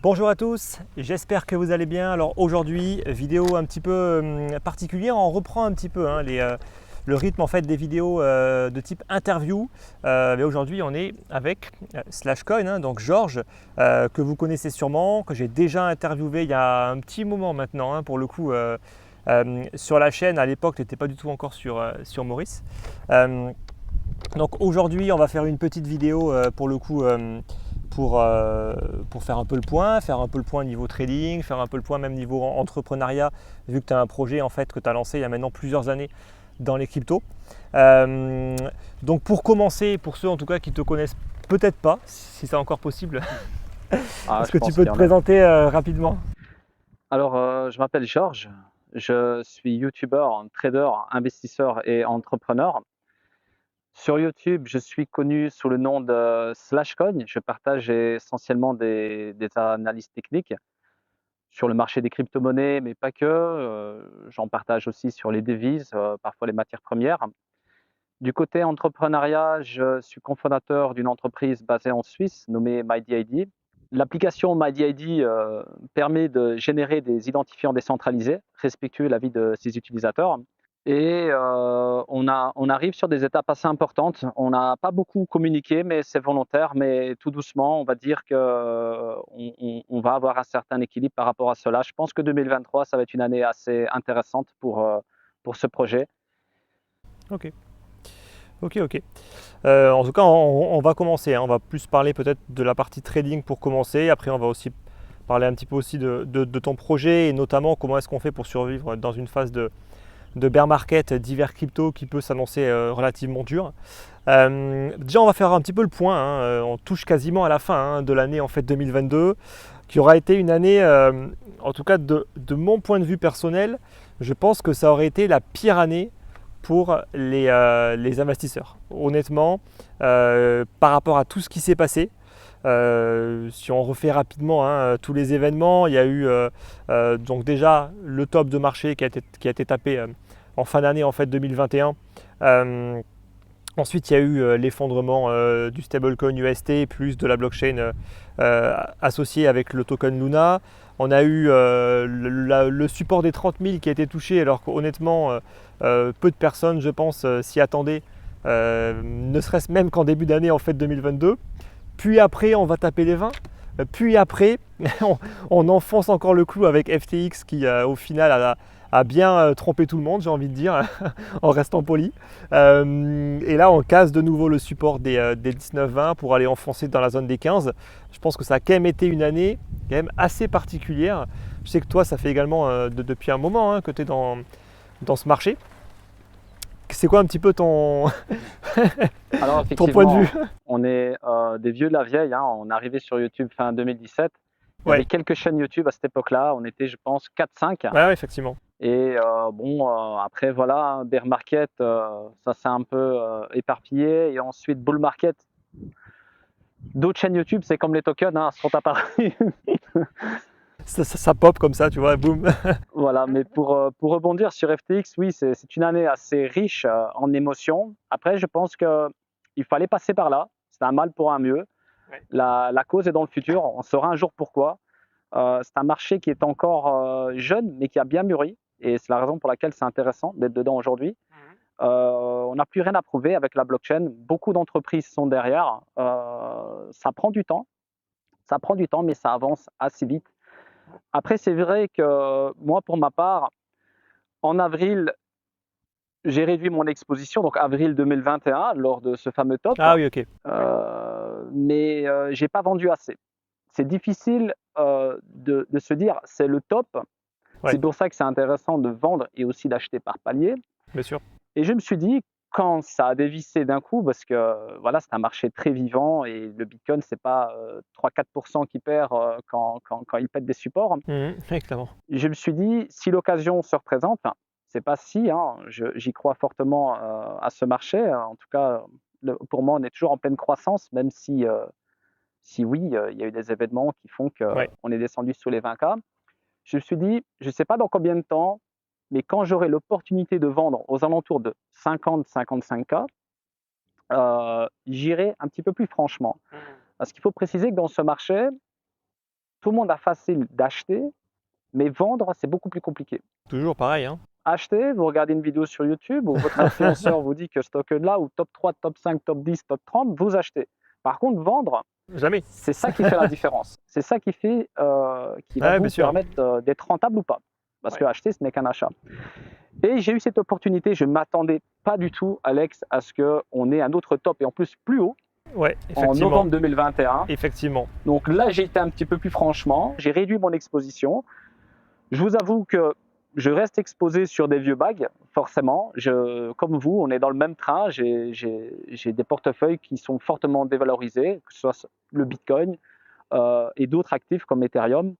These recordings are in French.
Bonjour à tous, j'espère que vous allez bien. Alors aujourd'hui, vidéo un petit peu particulière, on reprend un petit peu le rythme en fait des vidéos de type interview. Mais aujourd'hui on est avec Slashcoin, donc Georges, que vous connaissez sûrement, que j'ai déjà interviewé il y a un petit moment maintenant, pour le coup, sur la chaîne. À l'époque, tu n'étais pas du tout encore sur Maurice. Donc aujourd'hui, on va faire une petite vidéo pour le coup pour faire un peu le point niveau trading, faire un peu le point même niveau entrepreneuriat, vu que tu as un projet en fait que tu as lancé il y a maintenant plusieurs années dans les cryptos. Donc pour commencer, pour ceux en tout cas qui ne te connaissent peut-être pas, si c'est encore possible, est-ce que tu peux te présenter rapidement? Alors, je m'appelle Georges, je suis youtubeur, trader, investisseur et entrepreneur. Sur YouTube, je suis connu sous le nom de Slashcoin. Je partage essentiellement des analyses techniques sur le marché des crypto-monnaies, mais pas que. J'en partage aussi sur les devises, parfois les matières premières. Du côté entrepreneuriat, je suis cofondateur d'une entreprise basée en Suisse nommée MyDID. L'application MyDID permet de générer des identifiants décentralisés, respectueux de la vie de ses utilisateurs. Et on arrive sur des étapes assez importantes. On n'a pas beaucoup communiqué, mais c'est volontaire. Mais tout doucement, on va dire qu'on va avoir un certain équilibre par rapport à cela. Je pense que 2023, ça va être une année assez intéressante pour ce projet. Ok. En tout cas, on va commencer. On va plus parler peut-être de la partie trading pour commencer. Après, on va aussi parler un petit peu aussi de ton projet et notamment comment est-ce qu'on fait pour survivre dans une phase de bear market divers crypto qui peut s'annoncer relativement dur. Déjà, on va faire un petit peu le point. On touche quasiment à la fin de l'année en fait 2022, qui aura été une année, en tout cas de mon point de vue personnel, je pense que ça aurait été la pire année pour les investisseurs. Honnêtement, par rapport à tout ce qui s'est passé, si on refait rapidement tous les événements, il y a eu donc déjà le top de marché qui a été tapé en fin d'année en fait 2021. Ensuite, il y a eu l'effondrement du stablecoin UST plus de la blockchain associée avec le token Luna. On a eu le support des 30 000 qui a été touché, alors qu'honnêtement, peu de personnes, je pense, s'y attendaient, ne serait-ce même qu'en début d'année en fait 2022. Puis après, on va taper les 20. Puis après, on enfonce encore le clou avec FTX qui, au final, a bien trompé tout le monde, j'ai envie de dire, en restant poli. Et là, on casse de nouveau le support des 19-20 pour aller enfoncer dans la zone des 15. Je pense que ça a quand même été une année quand même assez particulière. Je sais que toi, ça fait également depuis un moment que tu es dans ce marché. C'est quoi un petit peu ton, Alors, ton point de vue? on est des vieux de la vieille. On est arrivé sur YouTube fin 2017. Il y Ouais. avait quelques chaînes YouTube à cette époque-là. On était, je pense, 4-5. Ouais, effectivement. Et après, voilà, bear market, ça s'est un peu éparpillé. Et ensuite, bull market. D'autres chaînes YouTube, c'est comme les tokens, sont apparus. Ça pop comme ça, tu vois, boum. Voilà, mais pour rebondir sur FTX, oui, c'est une année assez riche en émotions. Après, je pense qu'il fallait passer par là. C'est un mal pour un mieux. Ouais. La cause est dans le futur. On saura un jour pourquoi. C'est un marché qui est encore jeune, mais qui a bien mûri. Et c'est la raison pour laquelle c'est intéressant d'être dedans aujourd'hui. On n'a plus rien à prouver avec la blockchain. Beaucoup d'entreprises sont derrière. Ça prend du temps. Ça prend du temps, mais ça avance assez vite. Après, c'est vrai que moi, pour ma part, en avril, j'ai réduit mon exposition, donc avril 2021, lors de ce fameux top. Ah oui, ok. Mais je n'ai pas vendu assez. C'est difficile de se dire c'est le top. Ouais. C'est pour ça que c'est intéressant de vendre et aussi d'acheter par palier. Bien sûr. Et je me suis dit, quand ça a dévissé d'un coup, parce que voilà, c'est un marché très vivant et le Bitcoin, c'est pas 3-4% qui perd quand il pète des supports. Ouais, clairement. Je me suis dit, si l'occasion se représente, c'est pas si, j'y crois fortement à ce marché. En tout cas, pour moi, on est toujours en pleine croissance, même si oui, il y a eu des événements qui font qu'on est descendu sous les 20K. Je me suis dit, je ne sais pas dans combien de temps mais quand j'aurai l'opportunité de vendre aux alentours de 50-55K, j'irai un petit peu plus franchement. Parce qu'il faut préciser que dans ce marché, tout le monde a facile d'acheter, mais vendre, c'est beaucoup plus compliqué. Toujours pareil, hein. Acheter, vous regardez une vidéo sur YouTube où votre influenceur vous dit que ce token-là, ou top 3, top 5, top 10, top 30, vous achetez. Par contre, vendre, Jamais. c'est ça qui fait la différence. C'est ça qui fait, qui va Ouais, vous bien sûr. permettre d'être rentable ou pas. Parce que acheter, ce n'est qu'un achat. Et j'ai eu cette opportunité, je ne m'attendais pas du tout, Alex, à ce qu'on ait un autre top, et en plus plus haut, Ouais, en effectivement. novembre 2021. Effectivement. Donc là, j'ai été un petit peu plus franchement, j'ai réduit mon exposition. Je vous avoue que je reste exposé sur des vieux bags, forcément. Comme vous, on est dans le même train. J'ai des portefeuilles qui sont fortement dévalorisés, que ce soit le Bitcoin et d'autres actifs comme Ethereum,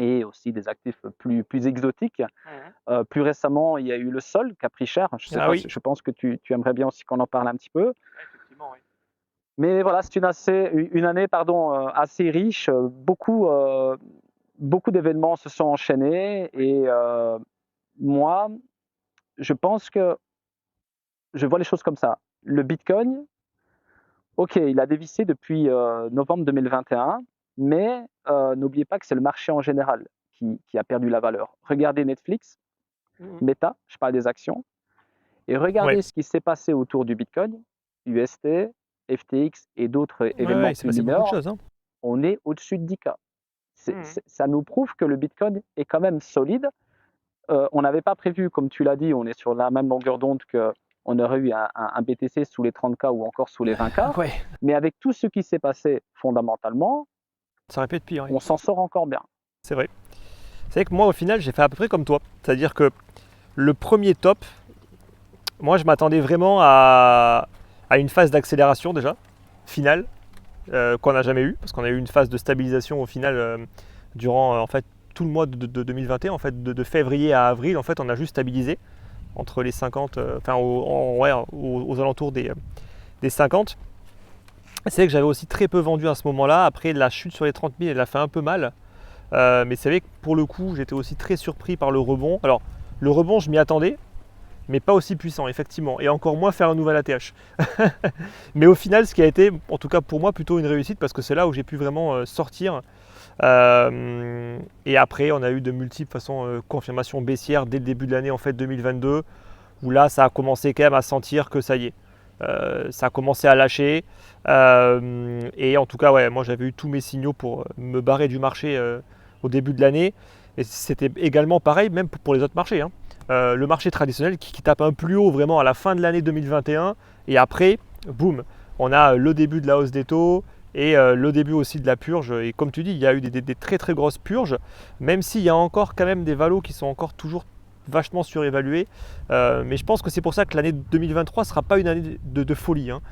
et aussi des actifs plus exotiques. Plus récemment, il y a eu le Sol qui a pris cher. Je pense que tu aimerais bien aussi qu'on en parle un petit peu. Effectivement, oui. Mais voilà, c'est une année assez riche. Beaucoup d'événements se sont enchaînés, et moi, je pense que je vois les choses comme ça. Le Bitcoin, ok, il a dévissé depuis novembre 2021, mais n'oubliez pas que c'est le marché en général qui a perdu la valeur. Regardez Netflix, Meta, je parle des actions, et regardez ce qui s'est passé autour du Bitcoin, UST, FTX et d'autres événements Il s'est plus passé beaucoup de mineurs. choses, hein. On est au-dessus de 10K. Ça nous prouve que le Bitcoin est quand même solide. On n'avait pas prévu, comme tu l'as dit, on est sur la même longueur d'onde, qu'on aurait eu un BTC sous les 30K ou encore sous les 20K. Ouais, Mais avec tout ce qui s'est passé fondamentalement, ça aurait pu être pire, ouais. on s'en sort encore bien. C'est vrai. C'est vrai que moi, au final, j'ai fait à peu près comme toi. C'est-à-dire que le premier top, moi, je m'attendais vraiment à une phase d'accélération déjà, finale, qu'on n'a jamais eu, parce qu'on a eu une phase de stabilisation au final durant en fait tout le mois de 2021, en fait, de février à avril, en fait, on a juste stabilisé entre les 50, enfin, aux alentours des 50. C'est vrai que j'avais aussi très peu vendu à ce moment-là. Après, la chute sur les 30 000, elle a fait un peu mal. Mais c'est vrai que pour le coup, j'étais aussi très surpris par le rebond. Alors, le rebond, je m'y attendais, mais pas aussi puissant, effectivement. Et encore moins faire un nouvel ATH. Mais au final, ce qui a été, en tout cas pour moi, plutôt une réussite, parce que c'est là où j'ai pu vraiment sortir. Et après, on a eu de multiples confirmations baissières dès le début de l'année en fait 2022, où là, ça a commencé quand même à sentir que ça y est. Ça a commencé à lâcher. Et en tout cas, ouais, moi j'avais eu tous mes signaux pour me barrer du marché au début de l'année. Et c'était également pareil, même pour les autres marchés, hein. Le marché traditionnel qui tape un plus haut vraiment à la fin de l'année 2021. Et après, boum, on a le début de la hausse des taux et le début aussi de la purge. Et comme tu dis, il y a eu des très très grosses purges, même s'il y a encore quand même des valos qui sont encore toujours vachement surévalués. Mais je pense que c'est pour ça que l'année 2023 ne sera pas une année de folie, hein.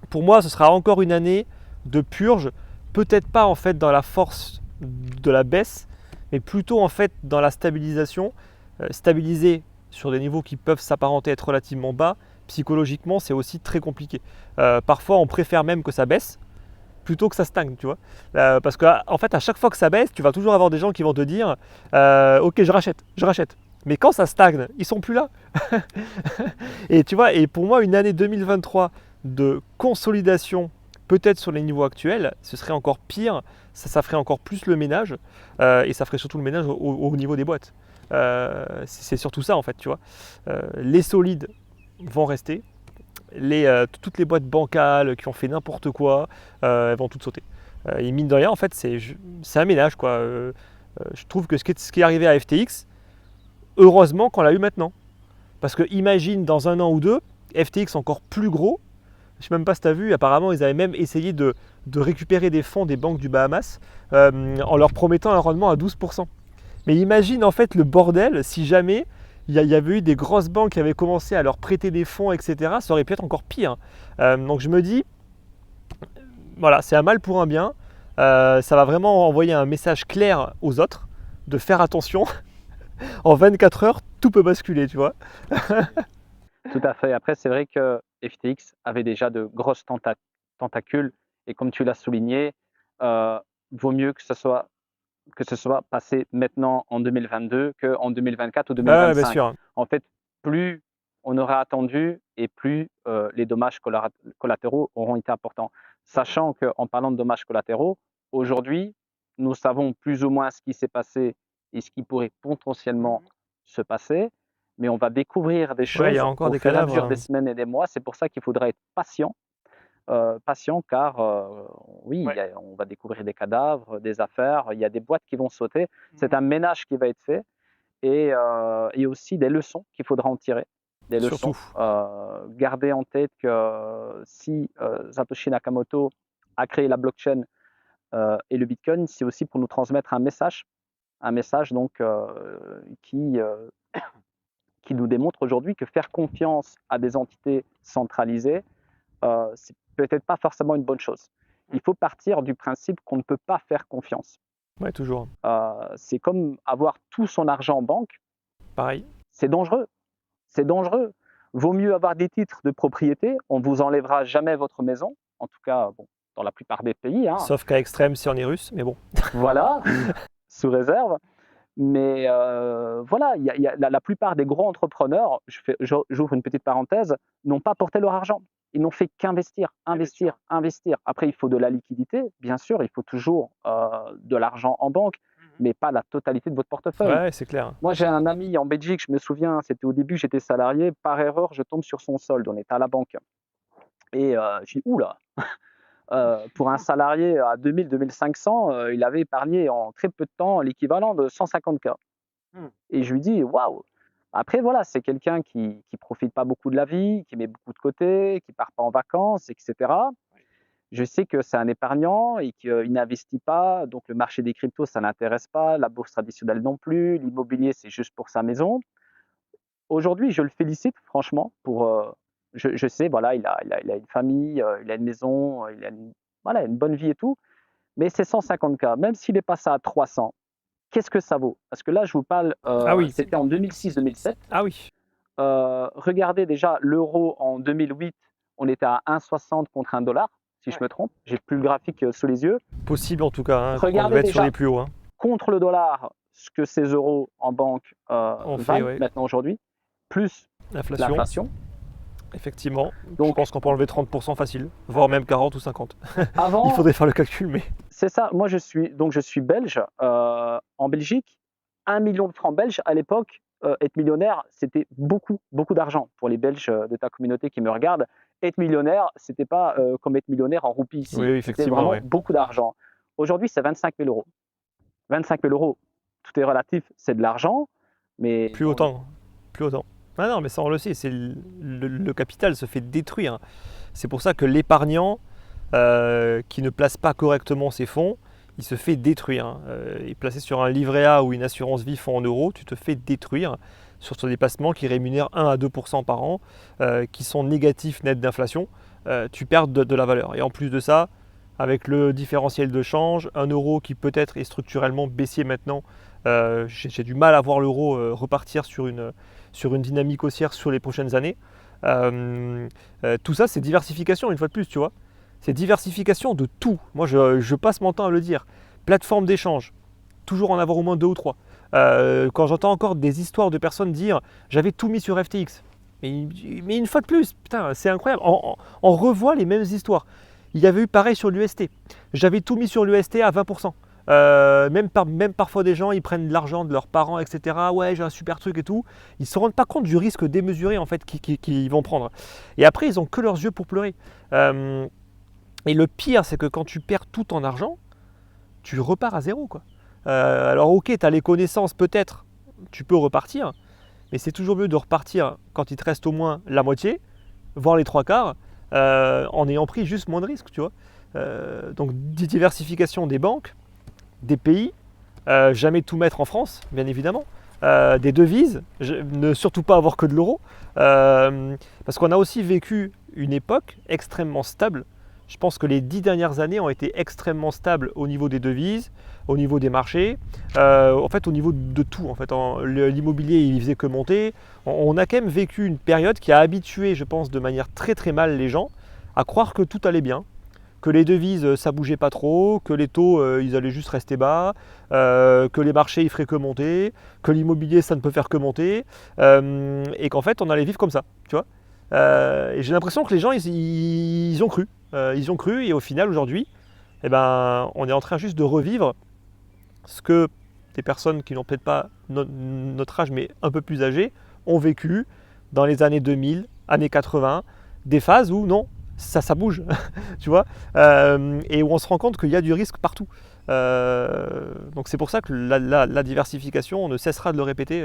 Pour moi, ce sera encore une année de purge, peut-être pas en fait dans la force de la baisse, mais plutôt en fait dans la stabilisation, stabiliser sur des niveaux qui peuvent s'apparenter à être relativement bas. Psychologiquement, c'est aussi très compliqué. Parfois, on préfère même que ça baisse plutôt que ça stagne, tu vois. Parce qu'en fait, à chaque fois que ça baisse, tu vas toujours avoir des gens qui vont te dire ok, je rachète. Mais quand ça stagne, ils sont plus là. Et tu vois, et pour moi, une année 2023 de consolidation, peut-être sur les niveaux actuels, ce serait encore pire. Ça ferait encore plus le ménage, et ça ferait surtout le ménage au niveau des boîtes. C'est surtout ça en fait, tu vois. Les solides vont rester. Toutes les boîtes bancales qui ont fait n'importe quoi, elles vont toutes sauter. Et mine de rien, en fait, c'est un ménage, quoi. Je trouve que ce qui est arrivé à FTX, heureusement qu'on l'a eu maintenant. Parce que imagine dans un an ou deux, FTX encore plus gros. Je ne sais même pas si tu as vu, apparemment ils avaient même essayé de récupérer des fonds des banques du Bahamas en leur promettant un rendement à 12%. Mais imagine en fait le bordel si jamais il y avait eu des grosses banques qui avaient commencé à leur prêter des fonds, etc. Ça aurait pu être encore pire. Donc je me dis, voilà, c'est un mal pour un bien. Ça va vraiment envoyer un message clair aux autres de faire attention. En 24 heures, tout peut basculer, tu vois. Tout à fait. Après, c'est vrai que FTX avait déjà de grosses tentacules, et comme tu l'as souligné, vaut mieux que ce soit que ce soit passé maintenant en 2022 qu'en 2024 ou Ouais, bien 2025. sûr. En fait, plus on aura attendu et plus les dommages collatéraux auront été importants. Sachant qu'en parlant de dommages collatéraux, aujourd'hui, nous savons plus ou moins ce qui s'est passé et ce qui pourrait potentiellement se passer, mais on va découvrir des Ouais, il y choses a encore au des fur et à cadavres. mesure des semaines et des mois. C'est pour ça qu'il faudra être patient car oui, Ouais. on va découvrir des cadavres, des affaires, il y a des boîtes qui vont sauter. C'est un ménage qui va être fait et aussi des leçons qu'il faudra en tirer. Des leçons. Surtout. Gardez en tête que si Satoshi Nakamoto a créé la blockchain et le Bitcoin, c'est aussi pour nous transmettre un message donc qui nous démontre aujourd'hui que faire confiance à des entités centralisées, c'est peut-être pas forcément une bonne chose. Il faut partir du principe qu'on ne peut pas faire confiance. Ouais, toujours. C'est comme avoir tout son argent en banque, Pareil. c'est dangereux. C'est dangereux. Vaut mieux avoir des titres de propriété, on ne vous enlèvera jamais votre maison, en tout cas bon, dans la plupart des pays. Hein. Sauf cas extrême si on est russe, mais bon. Voilà, sous réserve. Mais voilà, la plupart des gros entrepreneurs, j'ouvre une petite parenthèse, n'ont pas porté leur argent. Ils n'ont fait qu'investir, investir, investir. Après, il faut de la liquidité, bien sûr, il faut toujours de l'argent en banque, mais pas la totalité de votre portefeuille. Ouais, c'est clair. Moi, j'ai un ami en Belgique, je me souviens, c'était au début, j'étais salarié, par erreur, je tombe sur son solde, on était à la banque. Et je dis, oula, pour un salarié à 2000, 2500, il avait épargné en très peu de temps l'équivalent de 150K. Et je lui dis, waouh! Après, voilà, c'est quelqu'un qui profite pas beaucoup de la vie, qui met beaucoup de côté, qui part pas en vacances, etc. Je sais que c'est un épargnant et qu'il n'investit pas, donc le marché des cryptos, ça l'intéresse pas, la bourse traditionnelle non plus, l'immobilier, c'est juste pour sa maison. Aujourd'hui, je le félicite franchement pour. Je sais, voilà, il a une famille, il a une maison, voilà, une bonne vie et tout, mais c'est 150K, même s'il est passé à 300, qu'est-ce que ça vaut? Parce que là, je vous parle, Ah oui. c'était en 2006-2007. Ah oui. Regardez déjà l'euro en 2008, on était à 1,60 contre $1, si je me trompe. J'ai plus le graphique sous les yeux. Possible en tout cas. Hein, on Regardez devait être sur déjà les plus hauts. Hein. contre le dollar ce que ces euros en banque On fait, valent ouais. maintenant aujourd'hui, plus L'inflation. l'inflation. Effectivement. Je Donc, pense qu'on peut enlever 30% facile, voire même 40 ou 50. avant, Il faudrait faire le calcul, mais. c'est ça. Moi, je suis belge. En Belgique, 1 million de francs belges à l'époque, être millionnaire, c'était beaucoup, beaucoup d'argent. Pour les Belges de ta communauté qui me regardent, être millionnaire, c'était pas comme être millionnaire en roupies ici. Oui, C'était effectivement. vraiment Ouais. beaucoup d'argent. Aujourd'hui, c'est 25 000 euros. 25 000 euros, tout est relatif, c'est de l'argent, mais Plus autant. Plus autant. Ah non, mais ça on le sait, c'est le capital se fait détruire. C'est pour ça que l'épargnant qui ne place pas correctement ses fonds, il se fait détruire. Et placé sur un livret A ou une assurance vie fonds en euros, tu te fais détruire sur des placements qui rémunèrent 1 à 2% par an, qui sont négatifs net d'inflation, tu perds de la valeur. Et en plus de ça, avec le différentiel de change, un euro qui peut-être est structurellement baissier maintenant, j'ai du mal à voir l'euro repartir sur une dynamique haussière sur les prochaines années. Tout ça, c'est diversification, une fois de plus, tu vois. C'est diversification de tout. Moi, je passe mon temps à le dire. Plateforme d'échange, toujours en avoir au moins 2 ou 3. Quand j'entends encore des histoires de personnes dire « j'avais tout mis sur FTX ». Mais une fois de plus, putain, c'est incroyable. On revoit les mêmes histoires. Il y avait eu pareil sur l'UST. J'avais tout mis sur l'UST à 20%. Même parfois des gens, ils prennent de l'argent de leurs parents, etc. Ouais, j'ai un super truc et tout. Ils ne se rendent pas compte du risque démesuré en fait qu'ils vont prendre. Et après, ils n'ont que leurs yeux pour pleurer. Et le pire, c'est que quand tu perds tout ton argent, tu repars à zéro, quoi. Alors ok, tu as les connaissances peut-être, tu peux repartir, mais c'est toujours mieux de repartir quand il te reste au moins la moitié, voire les 3/4, en ayant pris juste moins de risques, tu vois. Donc diversification des banques, des pays, jamais tout mettre en France, bien évidemment, des devises, ne surtout pas avoir que de l'euro, parce qu'on a aussi vécu une époque extrêmement stable. Je pense que les 10 dernières années ont été extrêmement stables au niveau des devises, au niveau des marchés, en fait au niveau de tout. En fait, l'immobilier il faisait que monter. On a quand même vécu une période qui a habitué, je pense, de manière très très mal les gens à croire que tout allait bien, que les devises ça bougeait pas trop, que les taux ils allaient juste rester bas, que les marchés ils feraient que monter, que l'immobilier ça ne peut faire que monter, et qu'en fait on allait vivre comme ça, tu vois. Et j'ai l'impression que les gens ils ont cru, ils ont cru, et au final aujourd'hui, eh ben, on est en train juste de revivre ce que des personnes qui n'ont peut-être pas notre âge mais un peu plus âgées ont vécu dans les années 2000, années 80, des phases où non, ça bouge, tu vois, et où on se rend compte qu'il y a du risque partout. Donc c'est pour ça que la diversification, on ne cessera de le répéter,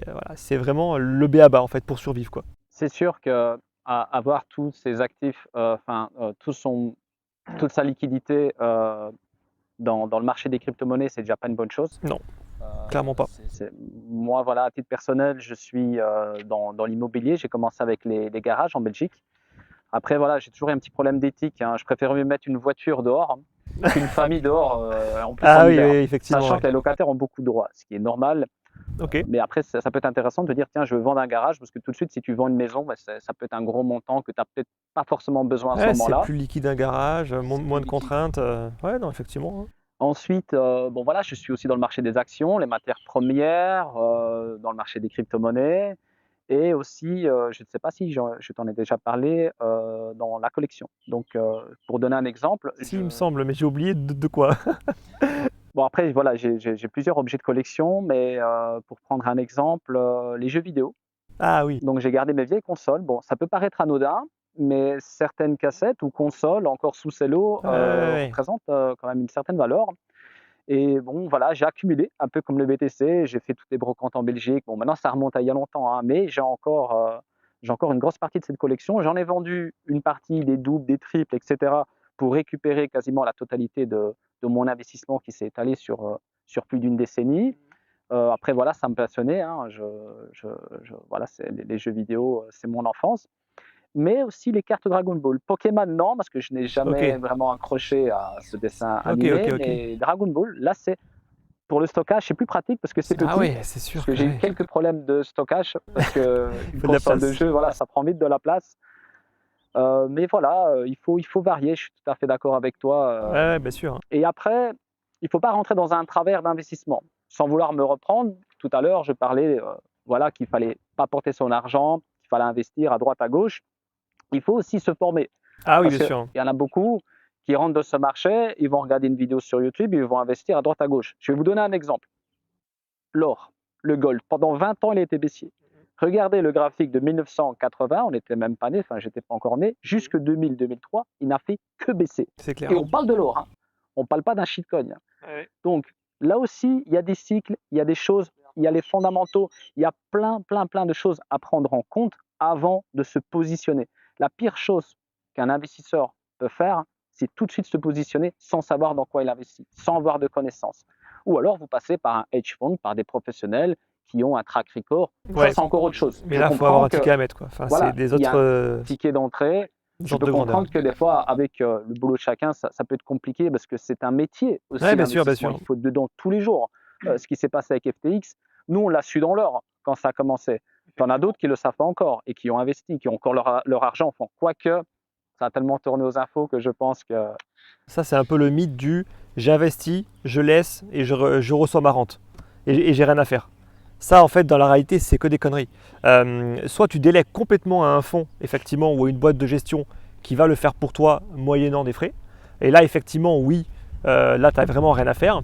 voilà, c'est vraiment le b.a.-ba en fait pour survivre, quoi. C'est sûr que avoir tous ses actifs, toute sa liquidité dans le marché des crypto-monnaies, c'est déjà pas une bonne chose. Non, clairement pas. Moi, voilà, à titre personnel, je suis dans l'immobilier. J'ai commencé avec les garages en Belgique. Après, voilà, j'ai toujours eu un petit problème d'éthique, hein. Je préfère mieux mettre une voiture dehors qu'une famille dehors, en plus en Ah oui, hiver. oui, effectivement. Sachant Ouais. que les locataires ont beaucoup de droits, ce qui est normal. Ok. Mais après, ça peut être intéressant de te dire, tiens, je veux vendre un garage, parce que tout de suite, si tu vends une maison, bah, ça peut être un gros montant que tu n'as peut-être pas forcément besoin à ce Ouais, c'est moment-là. plus liquide un garage, moins de liquide. contraintes. Ouais, non, effectivement, hein. Ensuite, bon voilà, je suis aussi dans le marché des actions, les matières premières, dans le marché des crypto-monnaies, et aussi, je ne sais pas si je t'en ai déjà parlé, dans la collection. Donc, pour donner un exemple, Si, il me semble, mais j'ai oublié de quoi. bon après voilà, j'ai plusieurs objets de collection, mais pour prendre un exemple, les jeux vidéo. Ah oui. Donc j'ai gardé mes vieilles consoles. Bon, ça peut paraître anodin, mais certaines cassettes ou consoles encore sous cello Ouais. représentent quand même une certaine valeur. Et bon, voilà, j'ai accumulé un peu comme le BTC. J'ai fait toutes les brocantes en Belgique. Bon, maintenant ça remonte à il y a longtemps, hein, mais j'ai encore une grosse partie de cette collection. J'en ai vendu une partie, des doubles, des triples, etc., pour récupérer quasiment la totalité de mon investissement qui s'est étalé sur plus d'une décennie. Après, voilà, ça me passionnait, hein. Voilà, les jeux vidéo, c'est mon enfance. Mais aussi les cartes Dragon Ball. Pokémon, non, parce que je n'ai jamais Ok. vraiment accroché à ce dessin Ok, animé. ok. Mais Dragon Ball, là, c'est pour le stockage, c'est plus pratique parce que c'est Ah petit. ouais, c'est sûr Parce que que j'ai eu ouais. quelques problèmes de stockage parce que Il une faut de la console de place. jeu, voilà, ça prend vite de la place. Mais voilà, il faut varier. Je suis tout à fait d'accord avec toi. Ouais, bien sûr. Et après, il ne faut pas rentrer dans un travers d'investissement. Sans vouloir me reprendre, tout à l'heure, je parlais voilà, qu'il ne fallait pas porter son argent, qu'il fallait investir à droite, à gauche. Il faut aussi se former. Ah oui, Parce bien qu'il sûr. y en a beaucoup qui rentrent dans ce marché, ils vont regarder une vidéo sur YouTube, ils vont investir à droite, à gauche. Je vais vous donner un exemple. L'or, le gold, pendant 20 ans, il a été baissier. Regardez le graphique de 1980, on n'était même pas né, enfin, j'étais pas encore né, jusque 2000-2003, il n'a fait que baisser. C'est clair. Et on parle de l'or, hein. On ne parle pas d'un shitcoin. Ouais. Donc là aussi, il y a des cycles, il y a des choses, il y a les fondamentaux, il y a plein de choses à prendre en compte avant de se positionner. La pire chose qu'un investisseur peut faire, c'est tout de suite se positionner sans savoir dans quoi il investit, sans avoir de connaissances. Ou alors vous passez par un hedge fund, par des professionnels qui ont un track record. Ouais. Ça, c'est encore autre chose. Mais Je là, il faut avoir comprends un que ticket à mettre, quoi. Enfin, voilà, c'est des il y a autres ticket d'entrée. Je sortes peux de grandeur. comprendre que des fois, avec le boulot de chacun, ça peut être compliqué parce que c'est un métier aussi. Ouais, bien sûr, bien L'investissement, sûr. il faut être dedans tous les jours. Ce qui s'est passé avec FTX, nous, on l'a su dans l'heure quand ça a commencé. Il y en a d'autres qui ne le savent pas encore et qui ont investi, qui ont encore leur argent au fond. Quoique, ça a tellement tourné aux infos que je pense que… Ça, c'est un peu le mythe du j'investis, je laisse et je reçois ma rente. Et j'ai rien à faire. Ça, en fait, dans la réalité, c'est que des conneries. Soit tu délègues complètement à un fonds, effectivement, ou à une boîte de gestion qui va le faire pour toi, moyennant des frais. Et là, effectivement, oui, là, tu n'as vraiment rien à faire.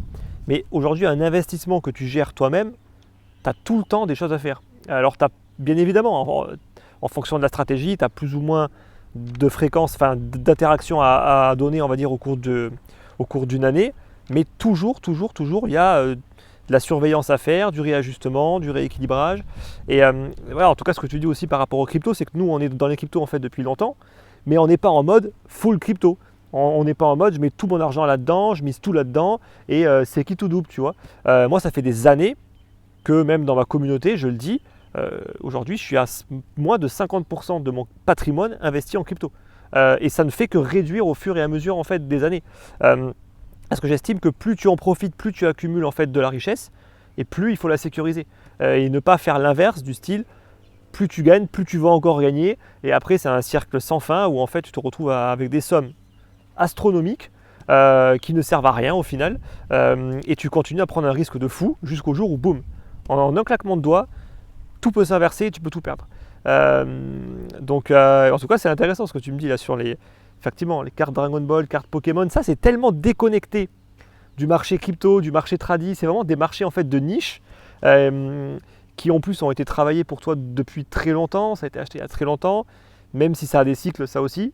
Mais aujourd'hui, un investissement que tu gères toi-même, tu as tout le temps des choses à faire. Alors, tu as bien évidemment, en fonction de la stratégie, tu as plus ou moins de fréquences, enfin d'interactions à donner, on va dire, au cours d'une année. Mais toujours, il y a de la surveillance à faire, du réajustement, du rééquilibrage. Et voilà, en tout cas, ce que tu dis aussi par rapport aux cryptos, c'est que nous, on est dans les cryptos en fait depuis longtemps, mais on n'est pas en mode full crypto. On n'est pas en mode je mets tout mon argent là-dedans, je mise tout là-dedans et c'est qui tout double, tu vois. Moi, ça fait des années que même dans ma communauté, je le dis, aujourd'hui, je suis à moins de 50% de mon patrimoine investi en crypto. Et ça ne fait que réduire au fur et à mesure en fait, des années. Parce que j'estime que plus tu en profites, plus tu accumules en fait, de la richesse et plus il faut la sécuriser. Et ne pas faire l'inverse du style plus tu gagnes, plus tu vas encore gagner. Et après, c'est un cercle sans fin où en fait, tu te retrouves avec des sommes astronomiques qui ne servent à rien au final. Et tu continues à prendre un risque de fou jusqu'au jour où, boum, en un claquement de doigts, tout peut s'inverser et tu peux tout perdre. Donc, en tout cas, c'est intéressant ce que tu me dis là sur effectivement, les cartes Dragon Ball, cartes Pokémon. Ça, c'est tellement déconnecté du marché crypto, du marché tradi. C'est vraiment des marchés en fait de niche qui en plus ont été travaillés pour toi depuis très longtemps. Ça a été acheté il y a très longtemps, même si ça a des cycles, ça aussi.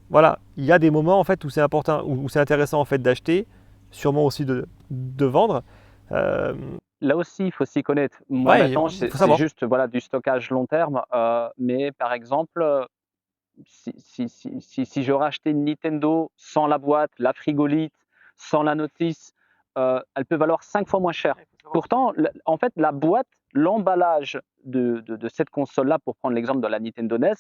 Voilà, il y a des moments en fait où c'est important, où c'est intéressant en fait d'acheter, sûrement aussi de vendre. Là aussi, il faut s'y connaître. Moi, Ouais, maintenant, il c'est faut savoir. juste voilà, du stockage long terme. Mais par exemple, si je rachetais une Nintendo sans la boîte, la frigolite, sans la notice, elle peut valoir 5 fois moins cher. Pourtant, en fait, la boîte, l'emballage de cette console-là, pour prendre l'exemple de la Nintendo NES,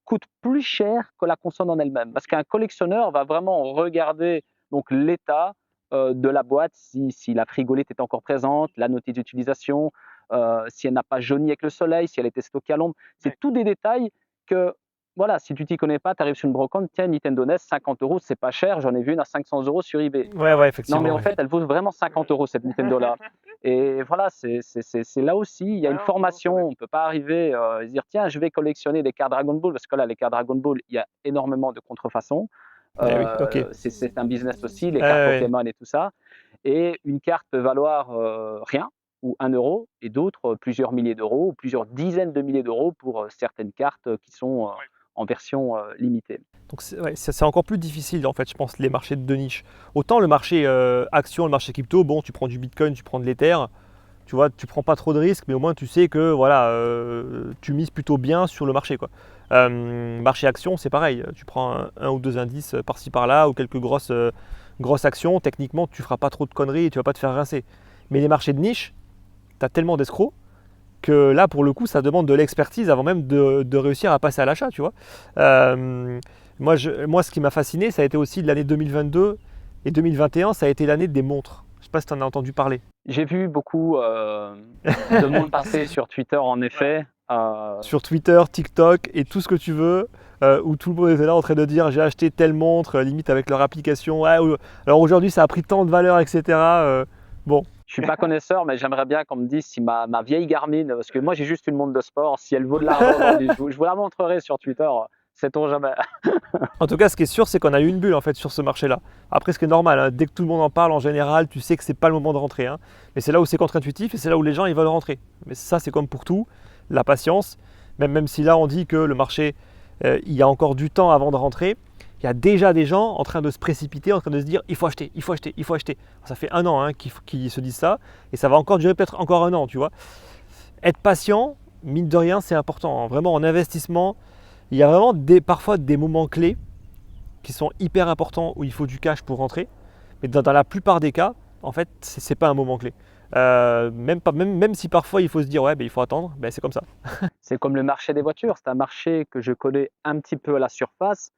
coûte plus cher que la console en elle-même. Parce qu'un collectionneur va vraiment regarder donc l'état de la boîte, si la frigolite est encore présente, la notice d'utilisation, si elle n'a pas jauni avec le soleil, si elle était stockée à l'ombre. C'est tous des détails que, voilà, si tu t'y connais pas, tu arrives sur une brocante, tiens, Nintendo NES, 50 €, c'est pas cher, j'en ai vu une à 500 € sur eBay. Ouais, Non, mais effectivement. en fait, elle vaut vraiment 50 € cette Nintendo-là. Et voilà, c'est là aussi, il y a une formation. On ne peut pas arriver et se dire, tiens, je vais collectionner des cartes Dragon Ball, parce que là, les cartes Dragon Ball, il y a énormément de contrefaçons. Oui, ok. C'est un business aussi, les cartes Ouais. Pokémon et tout ça. Et une carte peut valoir rien, ou 1 euro, et d'autres plusieurs milliers d'euros, ou plusieurs dizaines de milliers d'euros pour certaines cartes qui sont en version limitée. Donc c'est encore plus difficile en fait, je pense, les marchés de niche. Autant le marché action, le marché crypto, bon, tu prends du Bitcoin, tu prends de l'Ether, tu vois, tu prends pas trop de risques, mais au moins tu sais que voilà, tu mises plutôt bien sur le marché, quoi. Marché action, c'est pareil, tu prends un ou deux indices par-ci par-là ou quelques grosses actions, techniquement tu feras pas trop de conneries et tu vas pas te faire rincer. Mais les marchés de niche, tu as tellement d'escrocs que là pour le coup ça demande de l'expertise avant même de réussir à passer à l'achat, tu vois. Moi, ce qui m'a fasciné, ça a été aussi l'année 2022 et 2021, ça a été l'année des montres. Je ne sais pas si tu en as entendu parler. J'ai vu beaucoup de monde passer sur Twitter, en effet. Sur Twitter, TikTok et tout ce que tu veux, où tout le monde était là en train de dire j'ai acheté telle montre, limite avec leur application. Ah, alors aujourd'hui ça a pris tant de valeur, etc. Bon. Je suis pas connaisseur, mais j'aimerais bien qu'on me dise si ma vieille Garmin, parce que moi j'ai juste une montre de sport, si elle vaut de l'argent aujourd'hui. Je vous la montrerai sur Twitter, sait-on jamais. En tout cas, ce qui est sûr, c'est qu'on a eu une bulle en fait sur ce marché-là. Après, ce qui est normal, hein, dès que tout le monde en parle, en général, tu sais que c'est pas le moment de rentrer. Hein. Mais c'est là où c'est contre-intuitif et c'est là où les gens ils veulent rentrer. Mais ça, c'est comme pour tout, la patience. Même si là, on dit que le marché, il y a encore du temps avant de rentrer, il y a déjà des gens en train de se précipiter, en train de se dire il faut acheter, il faut acheter, il faut acheter. Ça fait un an hein, qu'ils se disent ça et ça va encore durer peut-être encore un an, tu vois. Être patient, mine de rien, c'est important. Hein. Vraiment, en investissement, il y a vraiment parfois des moments clés qui sont hyper importants où il faut du cash pour rentrer. Mais dans la plupart des cas, en fait, c'est pas un moment clé. Même si parfois il faut se dire ouais, ben, il faut attendre, ben, c'est comme ça. C'est comme le marché des voitures, c'est un marché que je connais un petit peu à la surface,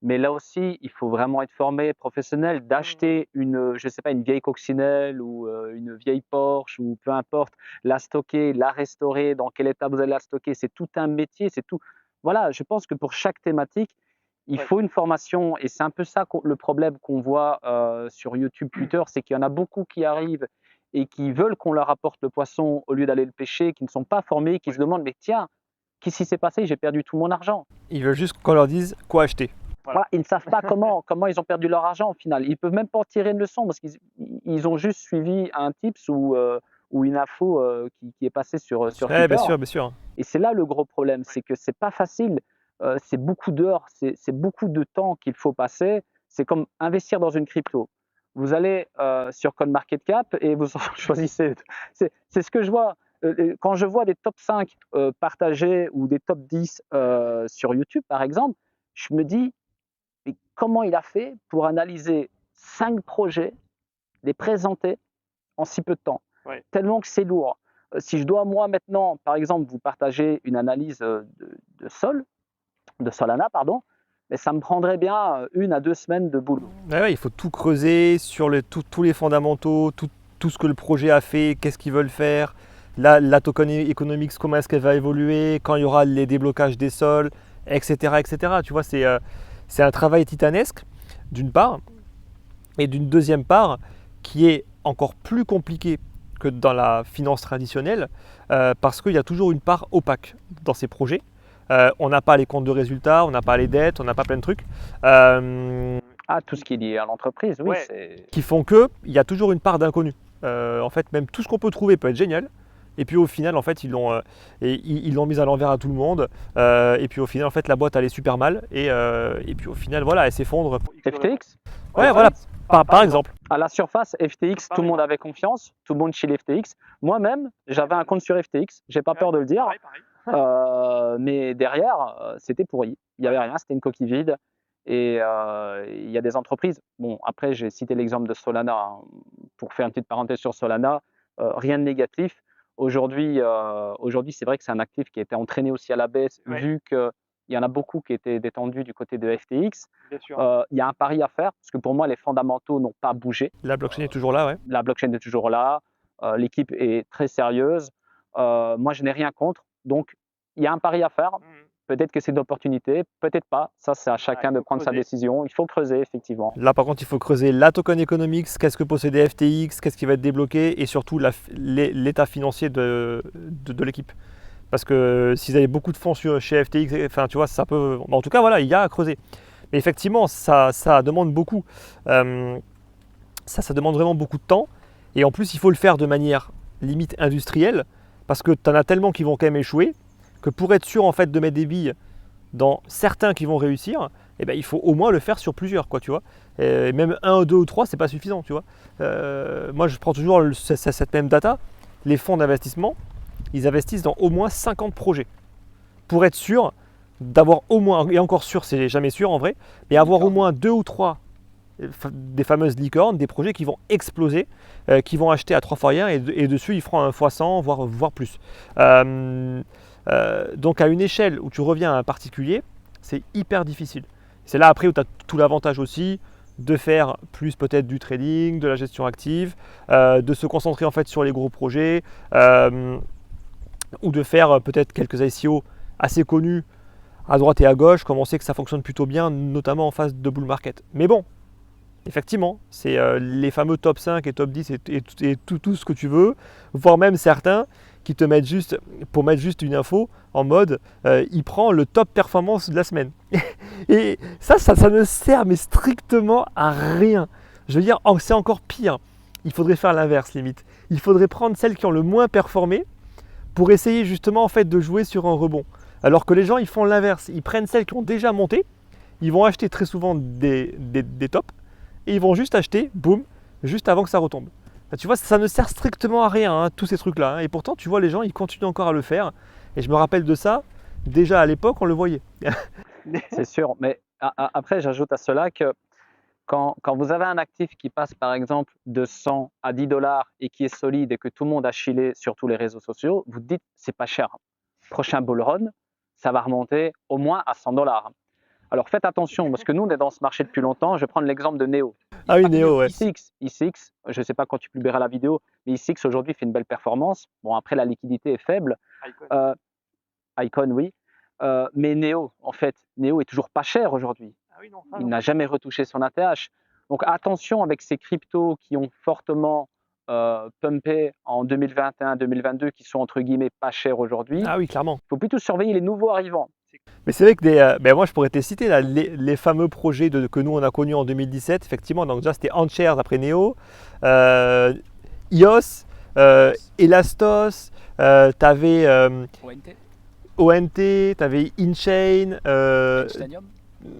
mais là aussi, il faut vraiment être formé, professionnel, d'acheter je sais pas, une vieille coccinelle ou une vieille Porsche ou peu importe, la stocker, la restaurer, dans quel état vous allez la stocker, c'est tout un métier, c'est tout. Voilà, je pense que pour chaque thématique, il faut une formation, et c'est un peu ça le problème qu'on voit sur YouTube, Twitter, c'est qu'il y en a beaucoup qui arrivent et qui veulent qu'on leur apporte le poisson au lieu d'aller le pêcher, qui ne sont pas formés, qui se demandent mais tiens, qu'est-ce qui s'est passé? J'ai perdu tout mon argent. Ils veulent juste qu'on leur dise quoi acheter. Voilà, ils ne savent pas comment ils ont perdu leur argent au final. Ils ne peuvent même pas en tirer une leçon parce qu'ils ont juste suivi un tips ou une info qui est passée sur Twitter. Bien sûr, bien sûr. Et c'est là le gros problème, c'est que c'est pas facile. C'est beaucoup d'heures, c'est beaucoup de temps qu'il faut passer. C'est comme investir dans une crypto. Vous allez sur CoinMarketCap et vous choisissez. C'est ce que je vois. Quand je vois des top 5 partagés ou des top 10 sur YouTube, par exemple, je me dis, mais comment il a fait pour analyser 5 projets, les présenter en si peu de temps? Tellement que c'est lourd. Si je dois, moi, maintenant, par exemple, vous partager une analyse de Solana, pardon, mais ça me prendrait bien 1 à 2 semaines de boulot. Ouais, il faut tout creuser sur tous les fondamentaux, tout ce que le projet a fait, qu'est-ce qu'ils veulent faire, la token economics, comment est-ce qu'elle va évoluer, quand il y aura les déblocages des sols, etc. etc. Tu vois, c'est un travail titanesque. d'une part, et d'une deuxième part qui est encore plus compliquée que dans la finance traditionnelle, parce qu'il y a toujours une part opaque dans ces projets. On n'a pas les comptes de résultats, on n'a pas les dettes, on n'a pas plein de trucs. Tout ce qui est lié à l'entreprise, oui. Ouais, qui font qu'il y a toujours une part d'inconnu. En fait, même tout ce qu'on peut trouver peut être génial. Et puis au final, en fait, ils l'ont mise à l'envers à tout le monde. Et puis au final, en fait, la boîte allait super mal. Et puis au final, voilà, elle s'effondre. FTX? Ouais, voilà, par exemple. À la surface, FTX, tout le monde avait confiance, tout le monde chez FTX. Moi-même, j'avais un compte sur FTX, j'ai pas peur de le dire. Mais derrière, c'était pourri. Il n'y avait rien, c'était une coquille vide. Et il y a des entreprises. Bon, après, j'ai cité l'exemple de Solana. Hein. Pour faire une petite parenthèse sur Solana, rien de négatif. Aujourd'hui, c'est vrai que c'est un actif qui a été entraîné aussi à la baisse, vu qu'il y en a beaucoup qui étaient détendus du côté de FTX. Il y a un pari à faire, parce que pour moi, les fondamentaux n'ont pas bougé. La blockchain est toujours là, ouais. La blockchain est toujours là. L'équipe est très sérieuse. Moi, je n'ai rien contre. Donc, il y a un pari à faire. Peut-être que c'est d'opportunité, peut-être pas. Ça, c'est à chacun de prendre sa décision. Il faut creuser, effectivement. Là, par contre, il faut creuser la token economics, qu'est-ce que possédait FTX, qu'est-ce qui va être débloqué, et surtout l'état financier de l'équipe. Parce que s'ils avaient beaucoup de fonds chez FTX, enfin, tu vois, ça peut. En tout cas, voilà, il y a à creuser. Mais effectivement, ça demande beaucoup. Ça demande vraiment beaucoup de temps. Et en plus, il faut le faire de manière limite industrielle, parce que tu en as tellement qui vont quand même échouer, que pour être sûr en fait de mettre des billes dans certains qui vont réussir, eh ben, il faut au moins le faire sur plusieurs, quoi, tu vois. Et même 1, 2 ou 3, c'est pas suffisant, tu vois. Moi, je prends toujours cette même data. Les fonds d'investissement, ils investissent dans au moins 50 projets pour être sûr d'avoir au moins, et encore sûr, c'est jamais sûr en vrai, mais avoir au moins 2 ou 3 des fameuses licornes, des projets qui vont exploser, qui vont acheter à 3 fois rien, et dessus, ils feront un fois 100, voire plus. Donc à une échelle où tu reviens à un particulier, c'est hyper difficile. C'est là après où tu as tout l'avantage aussi de faire plus peut-être du trading, de la gestion active, de se concentrer en fait sur les gros projets, ou de faire peut-être quelques ICO assez connus à droite et à gauche, comme on sait que ça fonctionne plutôt bien, notamment en phase de bull market. Mais bon, effectivement, c'est les fameux top 5 et top 10 et tout ce que tu veux, voire même certains qui te mettent juste, pour mettre juste une info, en mode il prend le top performance de la semaine. Et ça ne sert mais strictement à rien. Je veux dire, c'est encore pire. Il faudrait faire l'inverse limite. Il faudrait prendre celles qui ont le moins performé pour essayer justement en fait de jouer sur un rebond. Alors que les gens ils font l'inverse. Ils prennent celles qui ont déjà monté, ils vont acheter très souvent des tops, et ils vont juste acheter, boum, juste avant que ça retombe. Tu vois, ça ne sert strictement à rien, hein, tous ces trucs-là. Hein. Et pourtant, tu vois, les gens, ils continuent encore à le faire. Et je me rappelle de ça, déjà à l'époque, on le voyait. C'est sûr, mais après, j'ajoute à cela que quand vous avez un actif qui passe, par exemple, de 100 à 10 dollars et qui est solide et que tout le monde a chillé sur tous les réseaux sociaux, vous dites, c'est pas cher. Prochain bull run, ça va remonter au moins à 100 dollars. Alors faites attention, parce que nous, on est dans ce marché depuis longtemps. Je vais prendre l'exemple de Neo. Ah oui, Neo, ouais. ICX, je ne sais pas quand tu publieras la vidéo, mais ICX aujourd'hui fait une belle performance. Bon, après, la liquidité est faible. Icon, oui. Mais Neo, en fait, Neo est toujours pas cher aujourd'hui. Il n'a jamais retouché son ATH. Donc attention avec ces cryptos qui ont fortement pumpé en 2021-2022, qui sont entre guillemets pas chers aujourd'hui. Ah oui, clairement. Il faut plutôt surveiller les nouveaux arrivants. Mais c'est vrai que moi je pourrais te citer là, les fameux projets que nous on a connus en 2017, effectivement. Donc déjà c'était Antshares après Neo, EOS, Elastos, tu avais ONT, tu avais InChain.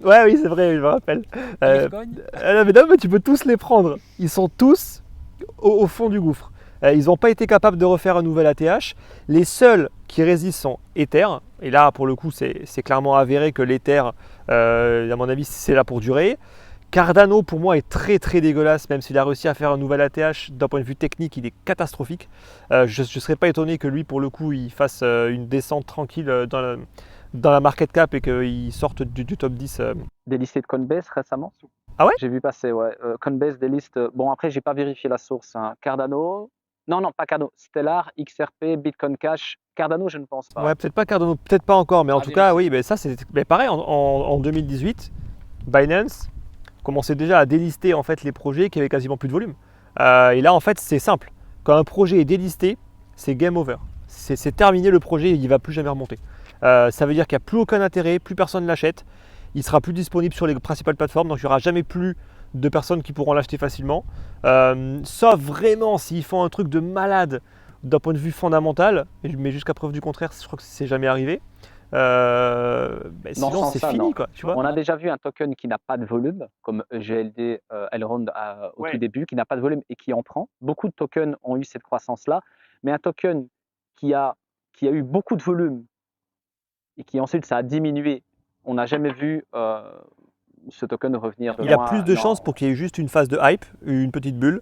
Ouais, oui, c'est vrai, je me rappelle. Mais tu peux tous les prendre. Ils sont tous au fond du gouffre. Ils n'ont pas été capables de refaire un nouvel ATH. Les seuls qui résistent sont Ether. Et là, pour le coup, c'est clairement avéré que l'Ether, à mon avis, c'est là pour durer. Cardano, pour moi, est très très dégueulasse, même s'il a réussi à faire un nouvel ATH. D'un point de vue technique, il est catastrophique. Je ne serais pas étonné que lui, pour le coup, il fasse une descente tranquille dans la market cap et qu'il sorte du top 10. Délisté de Coinbase récemment. Ah ouais? J'ai vu passer, ouais. Coinbase déliste. Bon, après, j'ai pas vérifié la source. Hein. Cardano. Non, pas Cardano. Stellar, XRP, Bitcoin Cash. Cardano, je ne pense pas. Ouais, peut-être pas Cardano, peut-être pas encore, mais en tout cas, oui, ça c'est pareil en 2018. Binance, commençait déjà à délister en fait les projets qui avaient quasiment plus de volume. Et là en fait c'est simple, quand un projet est délisté, c'est game over. C'est terminé, le projet il ne va plus jamais remonter. Ça veut dire qu'il n'y a plus aucun intérêt, plus personne ne l'achète, il sera plus disponible sur les principales plateformes, donc il n'y aura jamais plus de personnes qui pourront l'acheter facilement. Sauf vraiment s'ils font un truc de malade d'un point de vue fondamental, mais jusqu'à preuve du contraire, je crois que c'est jamais arrivé. Sinon c'est fini, non. quoi, tu vois. On a déjà vu un token qui n'a pas de volume, comme GLD, Elrond au tout début, qui n'a pas de volume et qui en prend. Beaucoup de tokens ont eu cette croissance-là, mais un token qui a eu beaucoup de volume et qui ensuite ça a diminué, on n'a jamais vu ce token revenir de Il y a loin. plus de chances pour qu'il y ait juste une phase de hype, une petite bulle,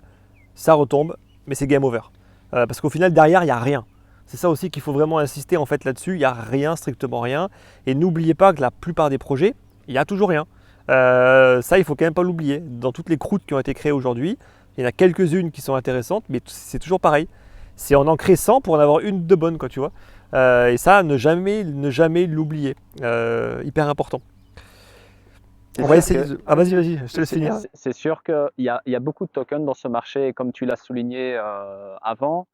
ça retombe, mais c'est game over. Parce qu'au final, derrière, il n'y a rien. C'est ça aussi qu'il faut vraiment insister en fait là-dessus, il n'y a rien, strictement rien. Et n'oubliez pas que la plupart des projets, il n'y a toujours rien. Ça, il faut quand même pas l'oublier. Dans toutes les croûtes qui ont été créées aujourd'hui, il y en a quelques-unes qui sont intéressantes, mais c'est toujours pareil. C'est en crée 100 pour en avoir une de bonne, quoi, tu vois. Et ça, ne jamais l'oublier. Hyper important. On va essayer Ah, vas-y, je te laisse finir. C'est sûr qu'il y a beaucoup de tokens dans ce marché, et comme tu l'as souligné avant,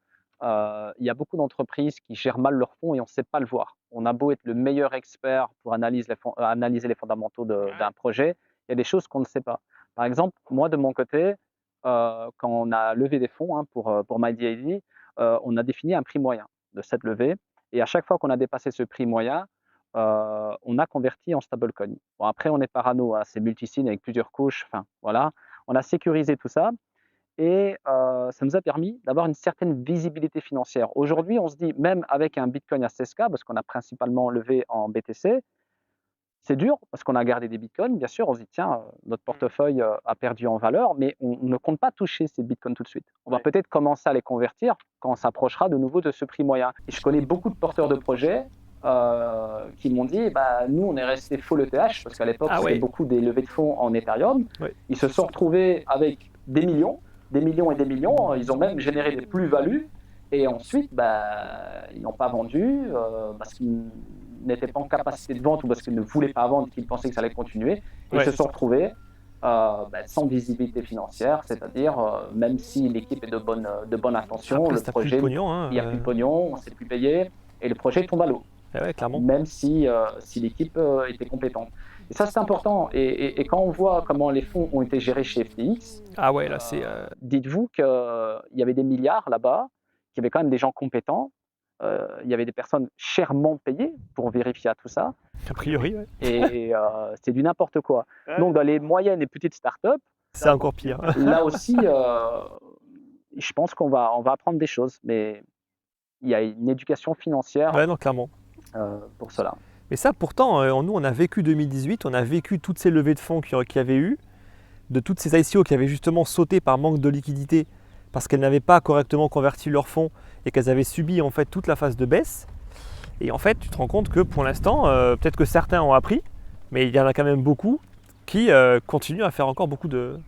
il y a beaucoup d'entreprises qui gèrent mal leurs fonds et on ne sait pas le voir. On a beau être le meilleur expert pour analyser les fondamentaux d'un projet, il y a des choses qu'on ne sait pas. Par exemple, moi de mon côté, quand on a levé des fonds pour MyDAD, on a défini un prix moyen de cette levée et à chaque fois qu'on a dépassé ce prix moyen, on a converti en stablecoin. Bon, après, on est parano, hein, c'est multisig avec plusieurs couches. Enfin, voilà. On a sécurisé tout ça et ça nous a permis d'avoir une certaine visibilité financière. Aujourd'hui, on se dit, même avec un Bitcoin à 16K, parce qu'on a principalement levé en BTC, c'est dur parce qu'on a gardé des Bitcoins. Bien sûr, on se dit, tiens, notre portefeuille a perdu en valeur, mais on ne compte pas toucher ces Bitcoins tout de suite. On va peut-être commencer à les convertir quand on s'approchera de nouveau de ce prix moyen. Et je connais beaucoup de porteurs de projets qui m'ont dit, nous on est resté full ETH parce qu'à l'époque c'était beaucoup des levées de fonds en Ethereum. Ils se sont retrouvés avec des millions et des millions. Ils ont même généré des plus-values et ensuite ils n'ont pas vendu parce qu'ils n'étaient pas en capacité de vente ou parce qu'ils ne voulaient pas vendre, qu'ils pensaient que ça allait continuer. Ils se sont retrouvés sans visibilité financière, c'est-à-dire même si l'équipe est de bonne intention, le projet, il n'y a plus de pognon, on ne s'est plus payé et le projet tombe à l'eau. Clairement. Même si l'équipe était compétente. Et ça, c'est important. Et quand on voit comment les fonds ont été gérés chez FTX, dites-vous qu'il y avait des milliards là-bas, qu'il y avait quand même des gens compétents, il y avait des personnes chèrement payées pour vérifier à tout ça. A priori, Et c'est du n'importe quoi. Donc, dans les moyennes et petites startups, c'est encore pire. Là aussi, je pense qu'on va apprendre des choses. Mais il y a une éducation financière clairement. Pour cela. Mais ça, pourtant, nous, on a vécu 2018, on a vécu toutes ces levées de fonds qu'il y avait eu, de toutes ces ICO qui avaient justement sauté par manque de liquidité parce qu'elles n'avaient pas correctement converti leurs fonds et qu'elles avaient subi en fait toute la phase de baisse. Et en fait, tu te rends compte que pour l'instant, peut-être que certains ont appris, mais il y en a quand même beaucoup qui continuent à faire encore beaucoup de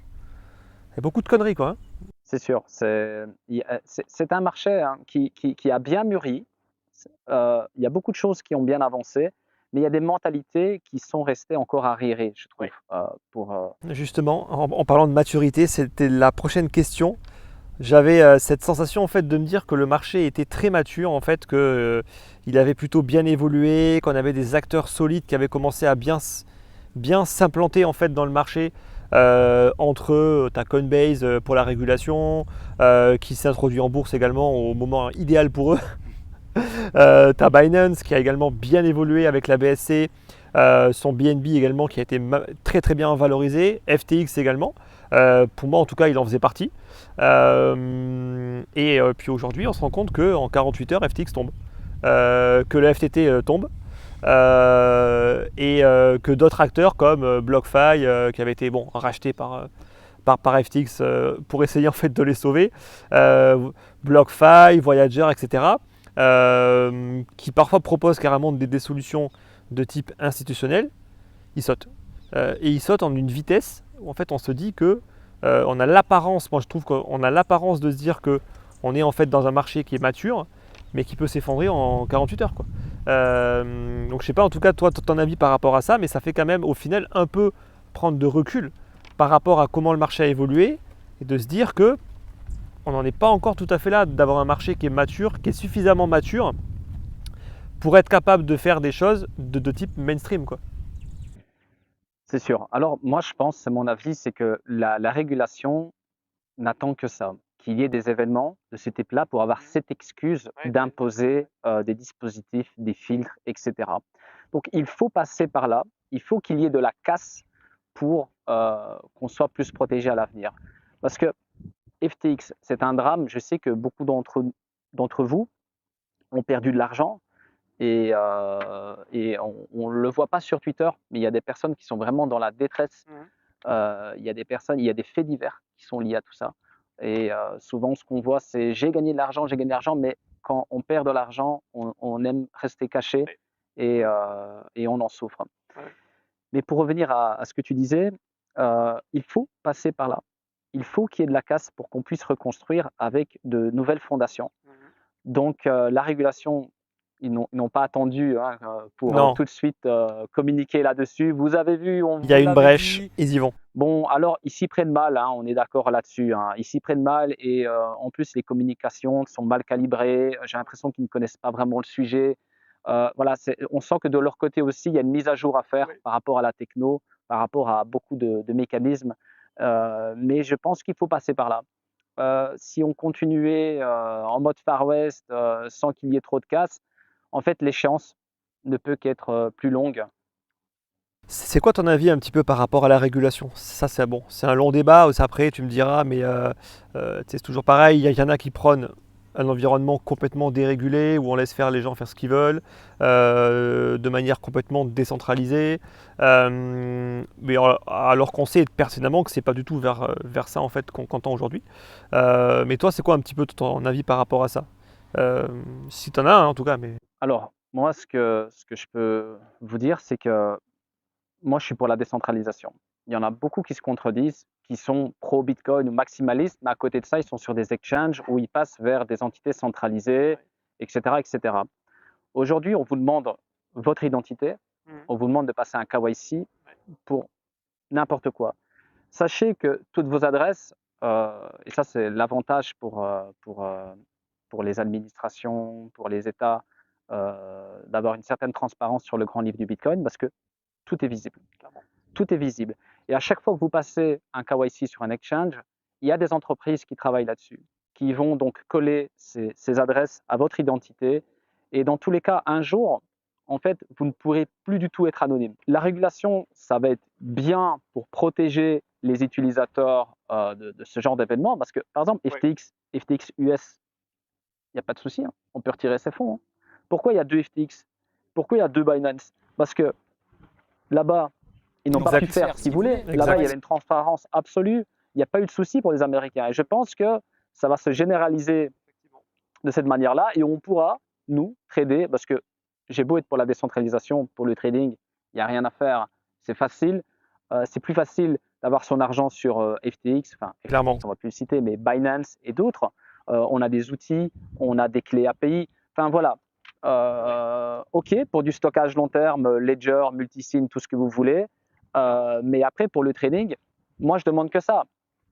conneries, quoi. C'est sûr, c'est un marché qui a bien mûri. Il y a beaucoup de choses qui ont bien avancé, mais il y a des mentalités qui sont restées encore arriérées, je trouve. Justement, en parlant de maturité, c'était la prochaine question. J'avais cette sensation en fait de me dire que le marché était très mature, en fait, qu'il avait plutôt bien évolué, qu'on avait des acteurs solides qui avaient commencé à bien s'implanter en fait dans le marché. Entre eux, tu as Coinbase pour la régulation, qui s'est introduit en bourse également au moment idéal pour eux. Tu as Binance qui a également bien évolué avec la BSC, son BNB également qui a été très très bien valorisé, FTX également. Pour moi en tout cas il en faisait partie. Puis aujourd'hui on se rend compte qu'en 48 heures FTX tombe, que le FTT tombe. Que d'autres acteurs comme BlockFi qui avait été racheté par FTX pour essayer en fait de les sauver, BlockFi, Voyager, etc. Qui parfois proposent carrément des solutions de type institutionnel, ils sautent. Et ils sautent en une vitesse où en fait on se dit que on a l'apparence, moi je trouve qu'on a l'apparence de se dire qu'on est en fait dans un marché qui est mature, mais qui peut s'effondrer en 48 heures, quoi. Donc je sais pas en tout cas toi ton avis par rapport à ça, mais ça fait quand même au final un peu prendre de recul par rapport à comment le marché a évolué et de se dire que on n'en est pas encore tout à fait là, d'avoir un marché qui est mature, qui est suffisamment mature pour être capable de faire des choses de type mainstream, quoi. C'est sûr. Alors moi, je pense, c'est mon avis, c'est que la régulation n'attend que ça, qu'il y ait des événements de ce type-là pour avoir cette excuse d'imposer des dispositifs, des filtres, etc. Donc il faut passer par là, il faut qu'il y ait de la casse pour qu'on soit plus protégé à l'avenir. Parce que FTX, c'est un drame, je sais que beaucoup d'entre vous ont perdu de l'argent et on ne le voit pas sur Twitter, mais il y a des personnes qui sont vraiment dans la détresse. Il y a des personnes, il y a des faits divers qui sont liés à tout ça. Et souvent, ce qu'on voit, c'est j'ai gagné de l'argent, mais quand on perd de l'argent, on aime rester caché et on en souffre. Mais pour revenir à ce que tu disais, il faut passer par là. Il faut qu'il y ait de la casse pour qu'on puisse reconstruire avec de nouvelles fondations. Donc la régulation, ils n'ont pas attendu pour Non. tout de suite communiquer là-dessus. Vous avez vu, Il y a une brèche, ils y vont. Bon, alors ils s'y prennent mal, on est d'accord là-dessus. Ils s'y prennent mal et en plus les communications sont mal calibrées. J'ai l'impression qu'ils ne connaissent pas vraiment le sujet. Voilà, on sent que de leur côté aussi, il y a une mise à jour à faire par rapport à la techno, par rapport à beaucoup de mécanismes. Mais je pense qu'il faut passer par là. Si on continuait en mode Far West sans qu'il y ait trop de casse, en fait, l'échéance ne peut qu'être plus longue. C'est quoi ton avis un petit peu par rapport à la régulation? Ça, c'est bon, c'est un long débat. Après, tu me diras, mais c'est toujours pareil. Il y en a qui prônent un environnement complètement dérégulé où on laisse faire les gens faire ce qu'ils veulent, de manière complètement décentralisée. Mais alors qu'on sait pertinemment que c'est pas du tout vers ça en fait qu'on tend aujourd'hui. Mais toi, c'est quoi un petit peu ton avis par rapport à ça? Si tu en as, en tout cas. Mais... Alors, moi, ce que je peux vous dire, c'est que moi, je suis pour la décentralisation. Il y en a beaucoup qui se contredisent, qui sont pro-Bitcoin ou maximalistes, mais à côté de ça, ils sont sur des exchanges où ils passent vers des entités centralisées, etc. etc. Aujourd'hui, on vous demande votre identité, on vous demande de passer un KYC pour n'importe quoi. Sachez que toutes vos adresses, et ça c'est l'avantage pour les administrations, pour les États, d'avoir une certaine transparence sur le grand livre du Bitcoin, parce que tout est visible. Tout est visible. Et à chaque fois que vous passez un KYC sur un exchange, il y a des entreprises qui travaillent là-dessus, qui vont donc coller ces adresses à votre identité. Et dans tous les cas, un jour, en fait, vous ne pourrez plus du tout être anonyme. La régulation, ça va être bien pour protéger les utilisateurs de ce genre d'événements, parce que, par exemple, FTX US, il n'y a pas de souci, on peut retirer ses fonds. Pourquoi il y a deux FTX? Pourquoi il y a deux Binance? Parce que là-bas, ils n'ont pas pu faire ce qu'ils voulaient. Là-bas, il y avait une transparence absolue. Il n'y a pas eu de souci pour les Américains. Et je pense que ça va se généraliser de cette manière-là et on pourra, nous, trader, parce que j'ai beau être pour la décentralisation, pour le trading, il n'y a rien à faire. C'est facile. C'est plus facile d'avoir son argent sur FTX, enfin, Clairement. FTX, on ne va plus le citer, mais Binance et d'autres. On a des outils, on a des clés API. Enfin, voilà. OK, pour du stockage long terme, Ledger, multisig, tout ce que vous voulez. Mais après, pour le trading, moi, je demande que ça,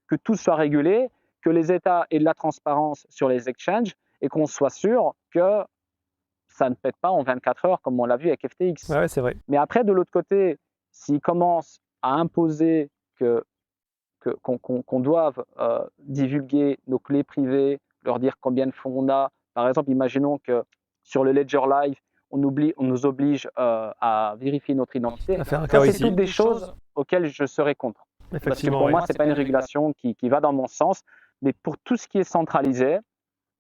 que tout soit régulé, que les États aient de la transparence sur les exchanges et qu'on soit sûr que ça ne pète pas en 24 heures comme on l'a vu avec FTX. Ouais, c'est vrai. Mais après, de l'autre côté, s'ils commencent à imposer qu'on doive divulguer nos clés privées, leur dire combien de fonds on a, par exemple, imaginons que sur le Ledger Live, on nous oblige à vérifier notre identité. À faire un Ça, KYC. c'est toutes des choses auxquelles je serais contre. Parce que pour moi, ce n'est pas une régulation qui va dans mon sens. Mais pour tout ce qui est centralisé,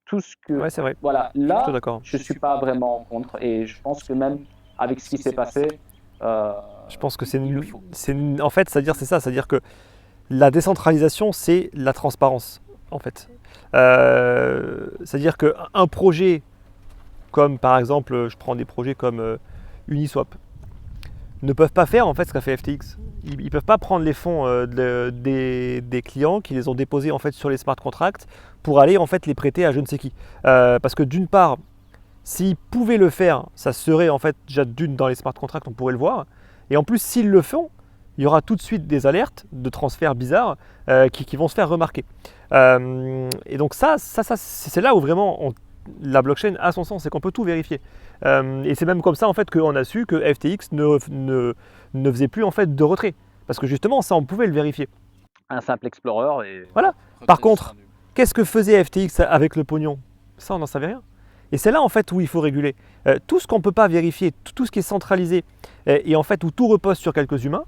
tout ce que... Ouais, c'est vrai. Voilà, là, je ne suis pas vraiment contre. Et je pense que même avec ce qui s'est passé... je pense que en fait, c'est-à-dire que la décentralisation, c'est la transparence, en fait. C'est-à-dire qu'un projet, comme par exemple, je prends des projets comme Uniswap, ne peuvent pas faire en fait ce qu'a fait FTX. Ils ne peuvent pas prendre les fonds des clients qui les ont déposés en fait sur les smart contracts pour aller en fait les prêter à je ne sais qui. Parce que d'une part, s'ils pouvaient le faire, ça serait en fait déjà d'une dans les smart contracts, on pourrait le voir. Et en plus, s'ils le font, il y aura tout de suite des alertes de transferts bizarres qui vont se faire remarquer. Et donc ça c'est là où vraiment la blockchain a son sens, c'est qu'on peut tout vérifier. Et c'est même comme ça en fait qu'on a su que FTX ne faisait plus en fait de retrait. Parce que justement, ça, on pouvait le vérifier. Un simple explorer et Voilà. Par contre, qu'est-ce que faisait FTX avec le pognon? Ça, on n'en savait rien. Et c'est là en fait où il faut réguler. Tout ce qu'on ne peut pas vérifier, tout ce qui est centralisé, et en fait où tout repose sur quelques humains,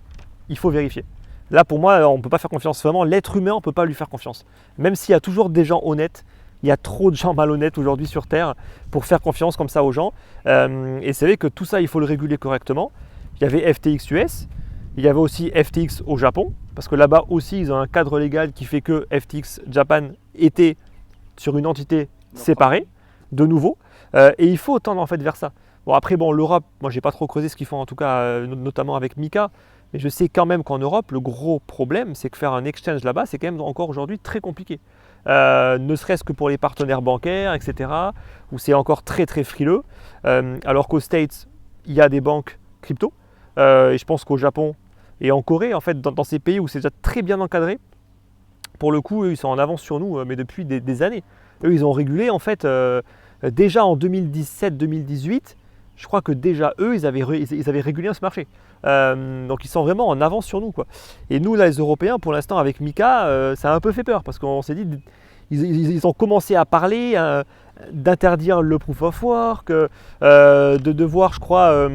il faut vérifier. Là, pour moi, on ne peut pas faire confiance. Vraiment, l'être humain, on ne peut pas lui faire confiance. Même s'il y a toujours des gens honnêtes, il y a trop de gens malhonnêtes aujourd'hui sur Terre pour faire confiance comme ça aux gens. Et c'est vrai que tout ça, il faut le réguler correctement. Il y avait FTX US, il y avait aussi FTX au Japon, parce que là-bas aussi, ils ont un cadre légal qui fait que FTX Japan était sur une entité séparée, de nouveau. Et il faut tendre en fait vers ça. Bon, après, l'Europe, moi, j'ai pas trop creusé ce qu'ils font, en tout cas, notamment avec Mika. Mais je sais quand même qu'en Europe, le gros problème, c'est que faire un exchange là-bas, c'est quand même encore aujourd'hui très compliqué. Ne serait-ce que pour les partenaires bancaires, etc., où c'est encore très très frileux. Alors qu'aux States, il y a des banques crypto. Et je pense qu'au Japon et en Corée, en fait, dans ces pays où c'est déjà très bien encadré, pour le coup, eux, ils sont en avance sur nous, mais depuis des années. Eux, ils ont régulé, en fait, déjà en 2017-2018, je crois que déjà eux, ils avaient régulé ce marché. Donc ils sont vraiment en avance sur nous, quoi. Et nous, là, les Européens, pour l'instant, avec Mika, ça a un peu fait peur parce qu'on s'est dit, ils ont commencé à parler d'interdire le proof of work, de devoir, je crois,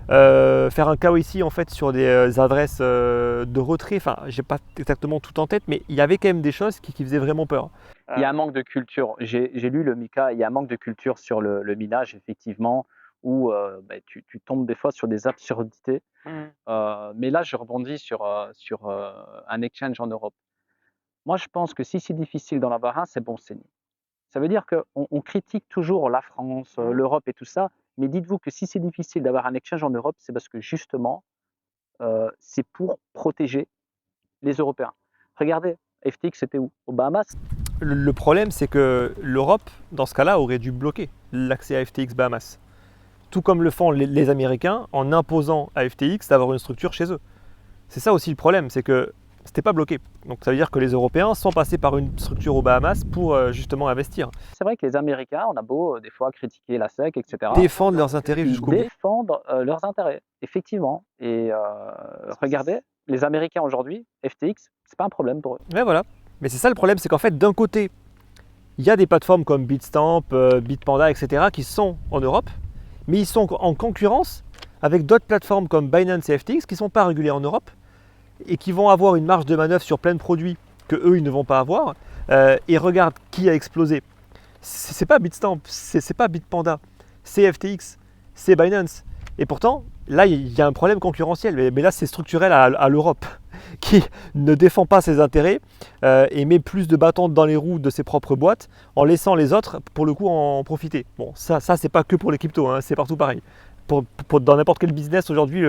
faire un KYC en fait sur des adresses de retrait. Enfin, j'ai pas exactement tout en tête, mais il y avait quand même des choses qui faisaient vraiment peur. il y a un manque de culture. J'ai lu le Mika, il y a un manque de culture sur le minage, effectivement, où tu tombes des fois sur des absurdités. Mais là, je rebondis sur un exchange en Europe. Moi, je pense que si c'est difficile dans l'embarras, c'est bon signe. Ça veut dire qu'on critique toujours la France, l'Europe et tout ça, mais dites-vous que si c'est difficile d'avoir un exchange en Europe, c'est parce que justement, c'est pour protéger les Européens. Regardez, FTX, c'était où? Aux Bahamas? Le problème, c'est que l'Europe, dans ce cas-là, aurait dû bloquer l'accès à FTX Bahamas. Tout comme le font les Américains en imposant à FTX d'avoir une structure chez eux. C'est ça aussi le problème, c'est que c'était pas bloqué. Donc ça veut dire que les Européens sont passés par une structure aux Bahamas pour justement investir. C'est vrai que les Américains, on a beau des fois critiquer la SEC, etc. Défendre leurs intérêts Ils jusqu'au bout. défendent leurs intérêts, effectivement. Et regardez, les Américains aujourd'hui, FTX, c'est pas un problème pour eux. Ouais, voilà. Mais c'est ça le problème, c'est qu'en fait, d'un côté, il y a des plateformes comme Bitstamp, Bitpanda, etc. qui sont en Europe, mais ils sont en concurrence avec d'autres plateformes comme Binance et FTX qui ne sont pas régulées en Europe et qui vont avoir une marge de manœuvre sur plein de produits que eux ils ne vont pas avoir. Et regarde qui a explosé. C'est pas Bitstamp, c'est pas Bitpanda, c'est FTX, c'est Binance. Et pourtant, là, il y a un problème concurrentiel. Mais là, c'est structurel à l'Europe qui ne défend pas ses intérêts et met plus de bâtons dans les roues de ses propres boîtes en laissant les autres, pour le coup, en profiter. Bon, ça c'est pas que pour les cryptos, hein, c'est partout pareil. Dans n'importe quel business aujourd'hui,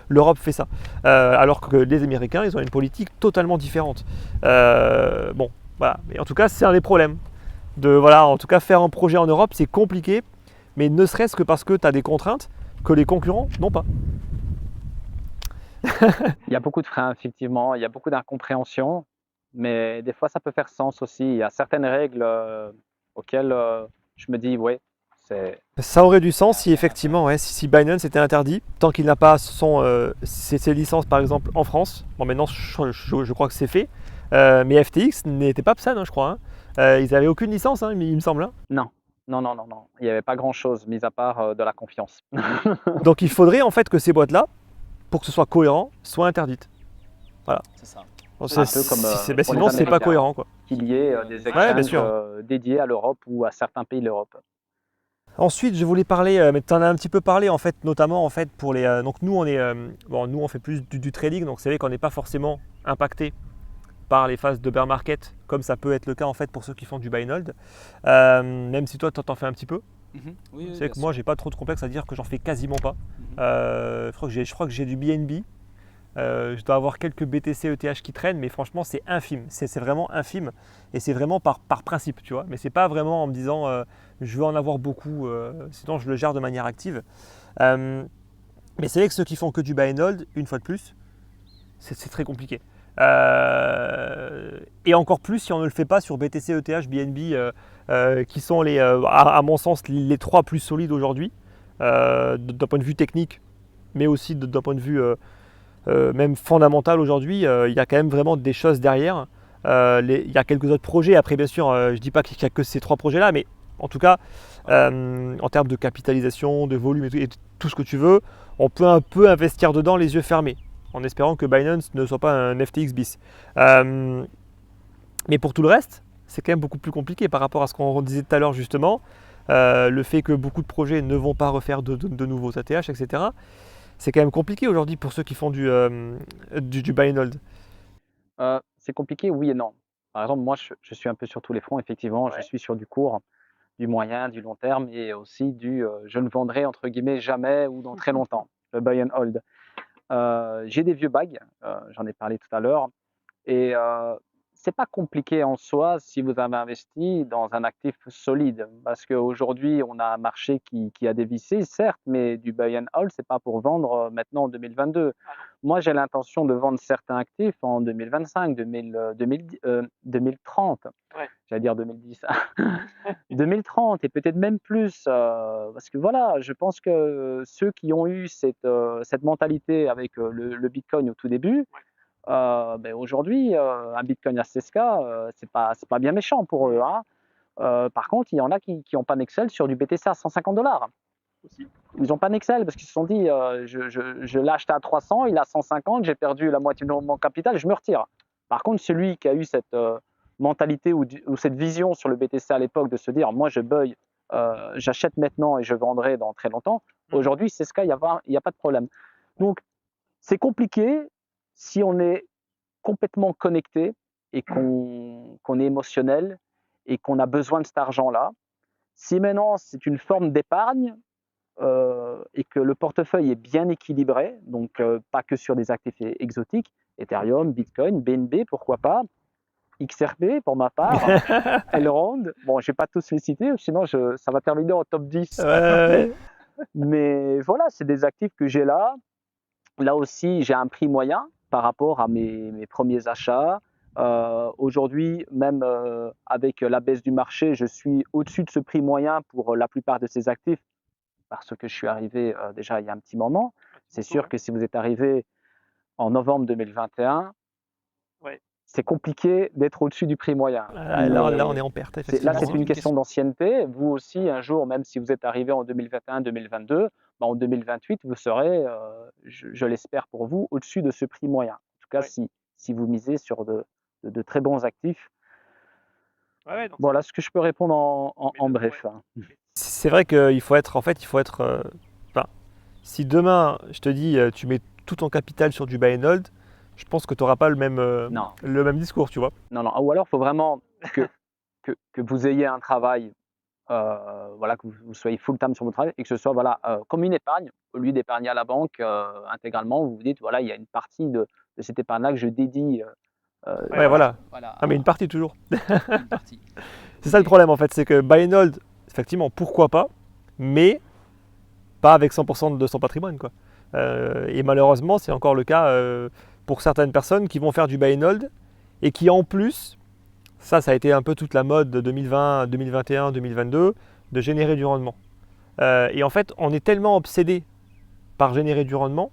l'Europe fait ça. Alors que les Américains, ils ont une politique totalement différente. Bon, voilà. Mais en tout cas, c'est un des problèmes. En tout cas, faire un projet en Europe, c'est compliqué, mais ne serait-ce que parce que tu as des contraintes que les concurrents n'ont pas. Il y a beaucoup de freins, effectivement, il y a beaucoup d'incompréhension, mais des fois, ça peut faire sens aussi. Il y a certaines règles auxquelles je me dis, ouais, c'est... Ça aurait du sens si effectivement, ouais, si Binance était interdit, tant qu'il n'a pas ses licences par exemple en France. Bon, maintenant je crois que c'est fait, mais FTX n'était pas PSAN, hein, je crois. Hein. Ils n'avaient aucune licence, hein, il me semble. Hein. Non. Il n'y avait pas grand-chose, mis à part de la confiance. Donc il faudrait en fait que ces boîtes-là, pour que ce soit cohérent, soient interdites. Voilà. C'est ça. Un peu comme sinon, c'est pas cohérent, quoi. Qu'il y ait des exchanges dédiés à l'Europe ou à certains pays de l'Europe. Ensuite, je voulais parler, mais tu en as un petit peu parlé en fait, notamment en fait pour les. Donc nous, nous on fait plus du trading, donc c'est vrai qu'on n'est pas forcément impacté par les phases de bear market, comme ça peut être le cas en fait pour ceux qui font du buy and hold. Même si toi, tu en fais un petit peu. Oui, c'est que moi, j'ai pas trop de complexe à dire que j'en fais quasiment pas. Je crois que j'ai du BNB. Je dois avoir quelques BTC ETH qui traînent, mais franchement c'est infime, c'est vraiment infime et c'est vraiment par principe, tu vois. Mais c'est pas vraiment en me disant je veux en avoir beaucoup, sinon je le gère de manière active. Mais c'est vrai que ceux qui font que du buy and hold, une fois de plus, c'est très compliqué. Et encore plus si on ne le fait pas sur BTC, ETH, BNB, qui sont à mon sens les trois plus solides aujourd'hui, d'un point de vue technique, mais aussi d'un point de vue même fondamental aujourd'hui. Il y a quand même vraiment des choses derrière. Il y a quelques autres projets. Après, bien sûr, je ne dis pas qu'il n'y a que ces trois projets-là, mais en tout cas, en termes de capitalisation, de volume et tout ce que tu veux, on peut un peu investir dedans les yeux fermés, en espérant que Binance ne soit pas un FTX bis. Mais pour tout le reste, c'est quand même beaucoup plus compliqué par rapport à ce qu'on disait tout à l'heure justement. Le fait que beaucoup de projets ne vont pas refaire de nouveaux ATH, etc. C'est quand même compliqué aujourd'hui pour ceux qui font du buy and hold. C'est compliqué, oui et non. Par exemple, moi, je suis un peu sur tous les fronts, effectivement. Je Ouais. suis sur du court, du moyen, du long terme et aussi du je ne vendrai entre guillemets jamais ou dans très longtemps, le buy and hold. J'ai des vieux bags, j'en ai parlé tout à l'heure. Et c'est pas compliqué en soi si vous avez investi dans un actif solide. Parce qu'aujourd'hui, on a un marché qui a dévissé, certes, mais du buy and hold, c'est pas pour vendre maintenant en 2022. Moi, j'ai l'intention de vendre certains actifs en 2025, 2030. Ouais. J'allais dire 2010. 2030 et peut-être même plus. Parce que voilà, je pense que ceux qui ont eu cette mentalité avec le Bitcoin au tout début, ben aujourd'hui, un Bitcoin à 16K, c'est pas bien méchant pour eux, hein. Par contre, il y en a qui ont pas Excel sur du BTC à 150 $. Aussi. Ils n'ont pas Excel parce qu'ils se sont dit, je l'ai acheté à 300, il a 150, j'ai perdu la moitié de mon capital, je me retire. Par contre, celui qui a eu cette mentalité ou cette vision sur le BTC à l'époque de se dire, moi je buy, j'achète maintenant et je vendrai dans très longtemps, aujourd'hui, c'est ce cas, il n'y a pas de problème. Donc, c'est compliqué si on est complètement connecté et qu'on est émotionnel et qu'on a besoin de cet argent-là. Si maintenant c'est une forme d'épargne et que le portefeuille est bien équilibré, donc pas que sur des actifs exotiques, Ethereum, Bitcoin, BNB, pourquoi pas, XRP pour ma part, Elrond, bon, je ne vais pas tous les citer, sinon ça va terminer en top 10. Ouais. Mais voilà, c'est des actifs que j'ai là. Là aussi, j'ai un prix moyen par rapport à mes premiers achats. Aujourd'hui, même avec la baisse du marché, je suis au-dessus de ce prix moyen pour la plupart de ces actifs parce que je suis arrivé déjà il y a un petit moment. C'est sûr que si vous êtes arrivé en novembre 2021, Ouais. c'est compliqué d'être au-dessus du prix moyen. Là, on est en perte, effectivement. Là, c'est une question d'ancienneté. Vous aussi, un jour, même si vous êtes arrivé en 2021-2022, en 2028, vous serez, je l'espère pour vous, au-dessus de ce prix moyen. En tout cas, Ouais. si vous misez sur de très bons actifs. Ouais, donc Voilà ce que je peux répondre en Mais bref. Ouais. c'est vrai qu'il faut être, en fait, il faut être. Enfin, si demain, je te dis, tu mets tout ton capital sur du buy and hold, je pense que tu n'auras pas Non, le même discours, tu vois. non, non. Ou alors, il faut vraiment que vous ayez un travail, voilà, que vous soyez full-time sur votre travail et que ce soit voilà, comme une épargne. Au lieu d'épargner à la banque intégralement, vous vous dites, voilà, il y a une partie de cette épargne-là que je dédie. Ouais, voilà. Voilà, Ah, mais une partie toujours. une partie. C'est ça le problème, en fait, c'est que buy and hold, effectivement, pourquoi pas, mais pas avec 100% de son patrimoine, quoi. Et malheureusement, c'est encore le cas pour certaines personnes qui vont faire du buy and hold et qui, en plus, ça a été un peu toute la mode de 2020, 2021, 2022, de générer du rendement. Et en fait, on est tellement obsédé par générer du rendement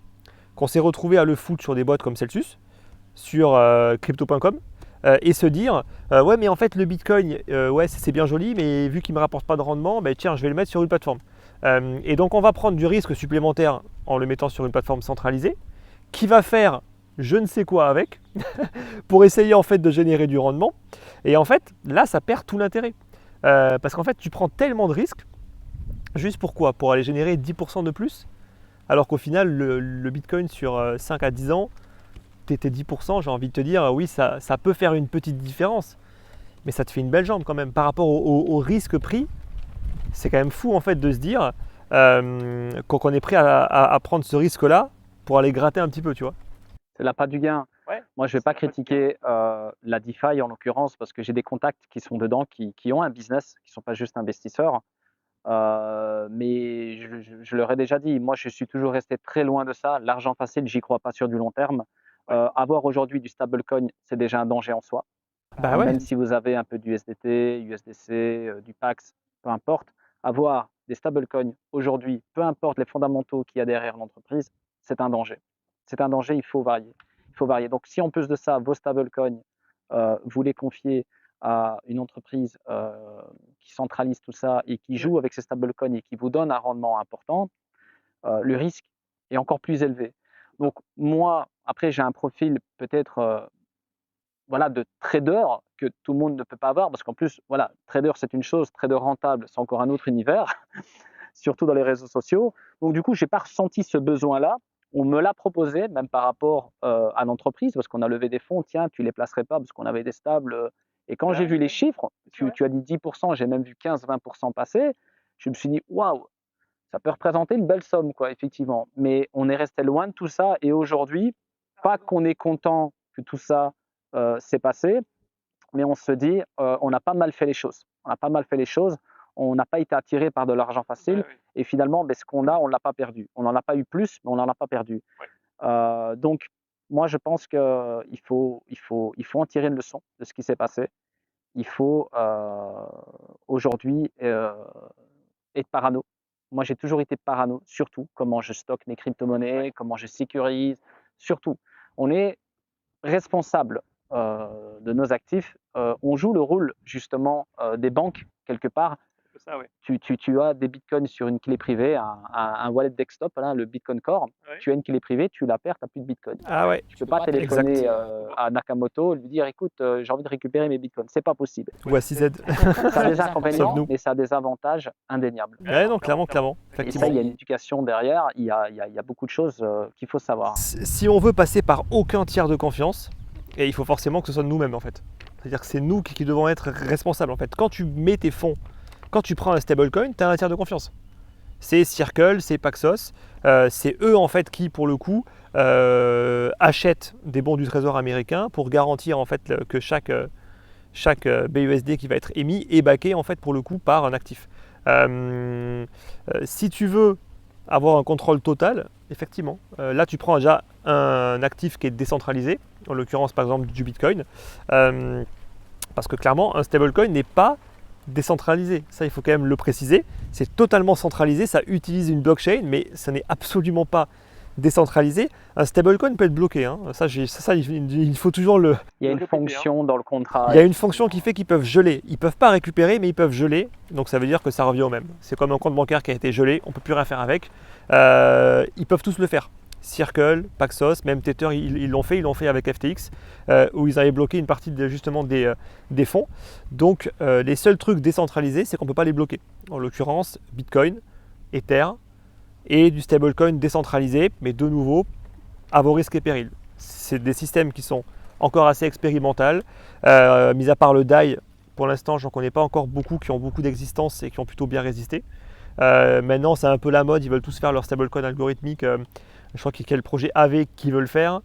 qu'on s'est retrouvé à le foutre sur des boîtes comme Celsius, sur crypto.com, et se dire ouais, mais en fait le Bitcoin, ouais, c'est bien joli, mais vu qu'il ne me rapporte pas de rendement, ben, tiens, je vais le mettre sur une plateforme. Et donc on va prendre du risque supplémentaire en le mettant sur une plateforme centralisée qui va faire je ne sais quoi avec pour essayer en fait de générer du rendement. Et en fait, là, ça perd tout l'intérêt. Parce qu'en fait, tu prends tellement de risques, juste pour quoi? Pour aller générer 10% de plus, alors qu'au final, le Bitcoin sur 5 à 10 ans, tes 10%, j'ai envie de te dire, oui, ça peut faire une petite différence, mais ça te fait une belle jambe quand même. Par rapport au risque pris, c'est quand même fou en fait de se dire qu'on est prêt à prendre ce risque-là pour aller gratter un petit peu, tu vois. C'est l'appât du gain. Ouais, moi, je ne vais pas critiquer la DeFi en l'occurrence parce que j'ai des contacts qui sont dedans, qui ont un business, qui ne sont pas juste investisseurs. Mais je leur ai déjà dit, moi, je suis toujours resté très loin de ça. L'argent facile, j'y crois pas sur du long terme. Avoir aujourd'hui du stablecoin, c'est déjà un danger en soi. Bah ouais, Même si vous avez un peu d'USDT, USDC, du PAX, peu importe, avoir des stablecoins aujourd'hui, peu importe les fondamentaux qu'il y a derrière l'entreprise, c'est un danger. C'est un danger, il faut varier. Il faut varier. Donc, si en plus de ça, vos stablecoins, vous les confiez à une entreprise qui centralise tout ça et qui joue avec ces stablecoins et qui vous donne un rendement important, le risque est encore plus élevé. Donc, moi, après, j'ai un profil peut-être voilà, de trader que tout le monde ne peut pas avoir parce qu'en plus, voilà, trader c'est une chose, trader rentable c'est encore un autre univers, surtout dans les réseaux sociaux. Donc du coup, j'ai pas ressenti ce besoin-là. On me l'a proposé, même par rapport à l'entreprise, parce qu'on a levé des fonds. Tiens, tu les placerais pas parce qu'on avait des stables. Et quand j'ai vu les chiffres, tu as dit 10%, j'ai même vu 15-20% passer. Je me suis dit, waouh, ça peut représenter une belle somme, quoi, effectivement. Mais on est resté loin de tout ça. Et aujourd'hui, pas qu'on est content que tout ça s'est passé, mais on se dit, on a pas mal fait les choses. On a pas mal fait les choses. On n'a pas été attiré par de l'argent facile. Et finalement, ben, ce qu'on a, on ne l'a pas perdu. On n'en a pas eu plus, mais on n'en a pas perdu. Donc, moi, je pense qu'il faut en tirer une leçon de ce qui s'est passé. Il faut aujourd'hui être parano. Moi, j'ai toujours été parano, surtout comment je stocke mes crypto-monnaies, comment je sécurise, surtout. On est responsable de nos actifs. On joue le rôle justement des banques quelque part. ça, ouais. Tu as des bitcoins sur une clé privée, un wallet desktop, voilà, le Bitcoin Core. Ouais. Tu as une clé privée, tu la perds, tu n'as plus de bitcoin. Ah ouais, Tu ne peux pas téléphoner exact. à Nakamoto et lui dire écoute, j'ai envie de récupérer mes bitcoins. C'est pas possible. Ou à 6Z. Ça a des inconvénients, Sauve-nous. mais ça a des avantages indéniables. Ouais, non, clairement, clairement. Et ça, Effectivement. il y a une éducation derrière, il y a beaucoup de choses qu'il faut savoir. Si on veut passer par aucun tiers de confiance, et il faut forcément que ce soit nous-mêmes en fait. C'est-à-dire que c'est nous qui devons être responsables en fait. Quand tu mets tes fonds, quand tu prends un stablecoin, tu as un tiers de confiance. C'est Circle, c'est Paxos, c'est eux en fait qui pour le coup achètent des bons du trésor américain pour garantir en fait que chaque BUSD qui va être émis est backé en fait pour le coup par un actif. Si tu veux avoir un contrôle total, effectivement, là tu prends déjà un actif qui est décentralisé, en l'occurrence par exemple du Bitcoin, parce que clairement un stablecoin n'est pas décentralisé. Ça, il faut quand même le préciser. C'est totalement centralisé, ça utilise une blockchain, mais ça n'est absolument pas décentralisé. Un stablecoin peut être bloqué. Hein. Il faut toujours le. Il y a une fonction dans le contrat. Il y a une fonction qui fait qu'ils peuvent geler. Ils ne peuvent pas récupérer, mais ils peuvent geler. Donc ça veut dire que ça revient au même. C'est comme un compte bancaire qui a été gelé, on ne peut plus rien faire avec. Ils peuvent tous le faire. Circle, Paxos, même Tether, ils l'ont fait avec FTX, où ils avaient bloqué une partie justement des fonds. Donc les seuls trucs décentralisés, c'est qu'on ne peut pas les bloquer. En l'occurrence, Bitcoin, Ether et du stablecoin décentralisé, mais de nouveau, à vos risques et périls. C'est des systèmes qui sont encore assez expérimentaux, mis à part le DAI, pour l'instant, j'en connais pas encore beaucoup qui ont beaucoup d'existence et qui ont plutôt bien résisté. Maintenant, c'est un peu la mode, ils veulent tous faire leur stablecoin algorithmique. Je crois qu'il y a le projet AV qui veut le faire.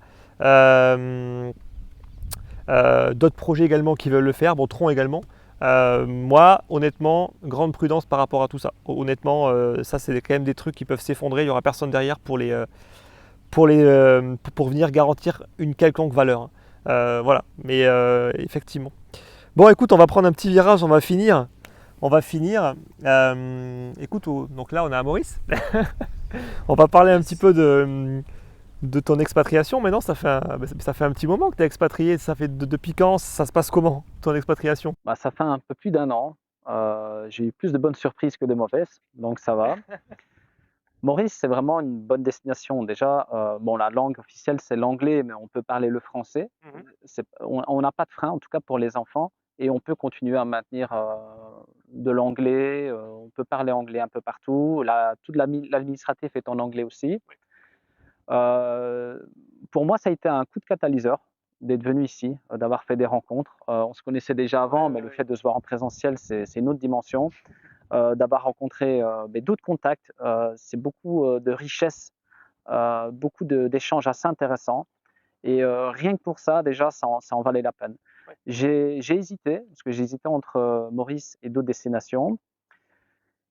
D'autres projets également qui veulent le faire, bon, Tron également. Moi, honnêtement, grande prudence par rapport à tout ça. Honnêtement, ça, c'est quand même des trucs qui peuvent s'effondrer. Il n'y aura personne derrière pour venir garantir une quelconque valeur. Voilà, mais effectivement. Bon, écoute, on va prendre un petit virage, on va finir. Écoute, donc là, on est à Maurice. On va parler un petit peu de ton expatriation. Maintenant, ça fait un petit moment que tu es expatrié. Ça fait depuis quand? Ça se passe comment, ton expatriation? Bah, ça fait un peu plus d'un an. J'ai eu plus de bonnes surprises que de mauvaises, donc ça va. Maurice, c'est vraiment une bonne destination. Déjà, bon, la langue officielle, c'est l'anglais, mais on peut parler le français. On n'a pas de frein, en tout cas pour les enfants, et on peut continuer à maintenir de l'anglais. On peut parler anglais un peu partout. Tout l'administratif est en anglais aussi. Pour moi, ça a été un coup de catalyseur d'être venu ici, d'avoir fait des rencontres. On se connaissait déjà avant, mais le fait de se voir en présentiel, c'est une autre dimension. D'avoir rencontré d'autres contacts, c'est beaucoup de richesse, beaucoup d'échanges assez intéressants. Et rien que pour ça, déjà, ça en valait la peine. J'ai hésité, parce que j'ai hésité entre Maurice et d'autres destinations.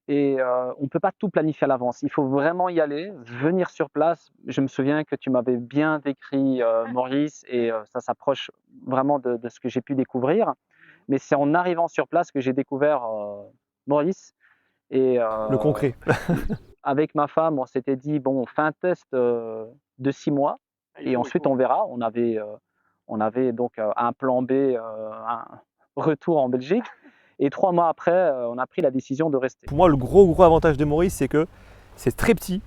et on ne peut pas tout planifier à l'avance. Il faut vraiment y aller, venir sur place. Je me souviens que tu m'avais bien décrit Maurice et ça s'approche vraiment de ce que j'ai pu découvrir. Mais c'est en arrivant sur place que j'ai découvert Maurice et Le concret. avec ma femme, on s'était dit: «Bon, on fait un test, de 6 mois et ensuite on verra». On avait donc un plan B, un retour en Belgique et 3 mois après, on a pris la décision de rester. Pour moi, le gros avantage de Maurice, c'est que c'est très petit,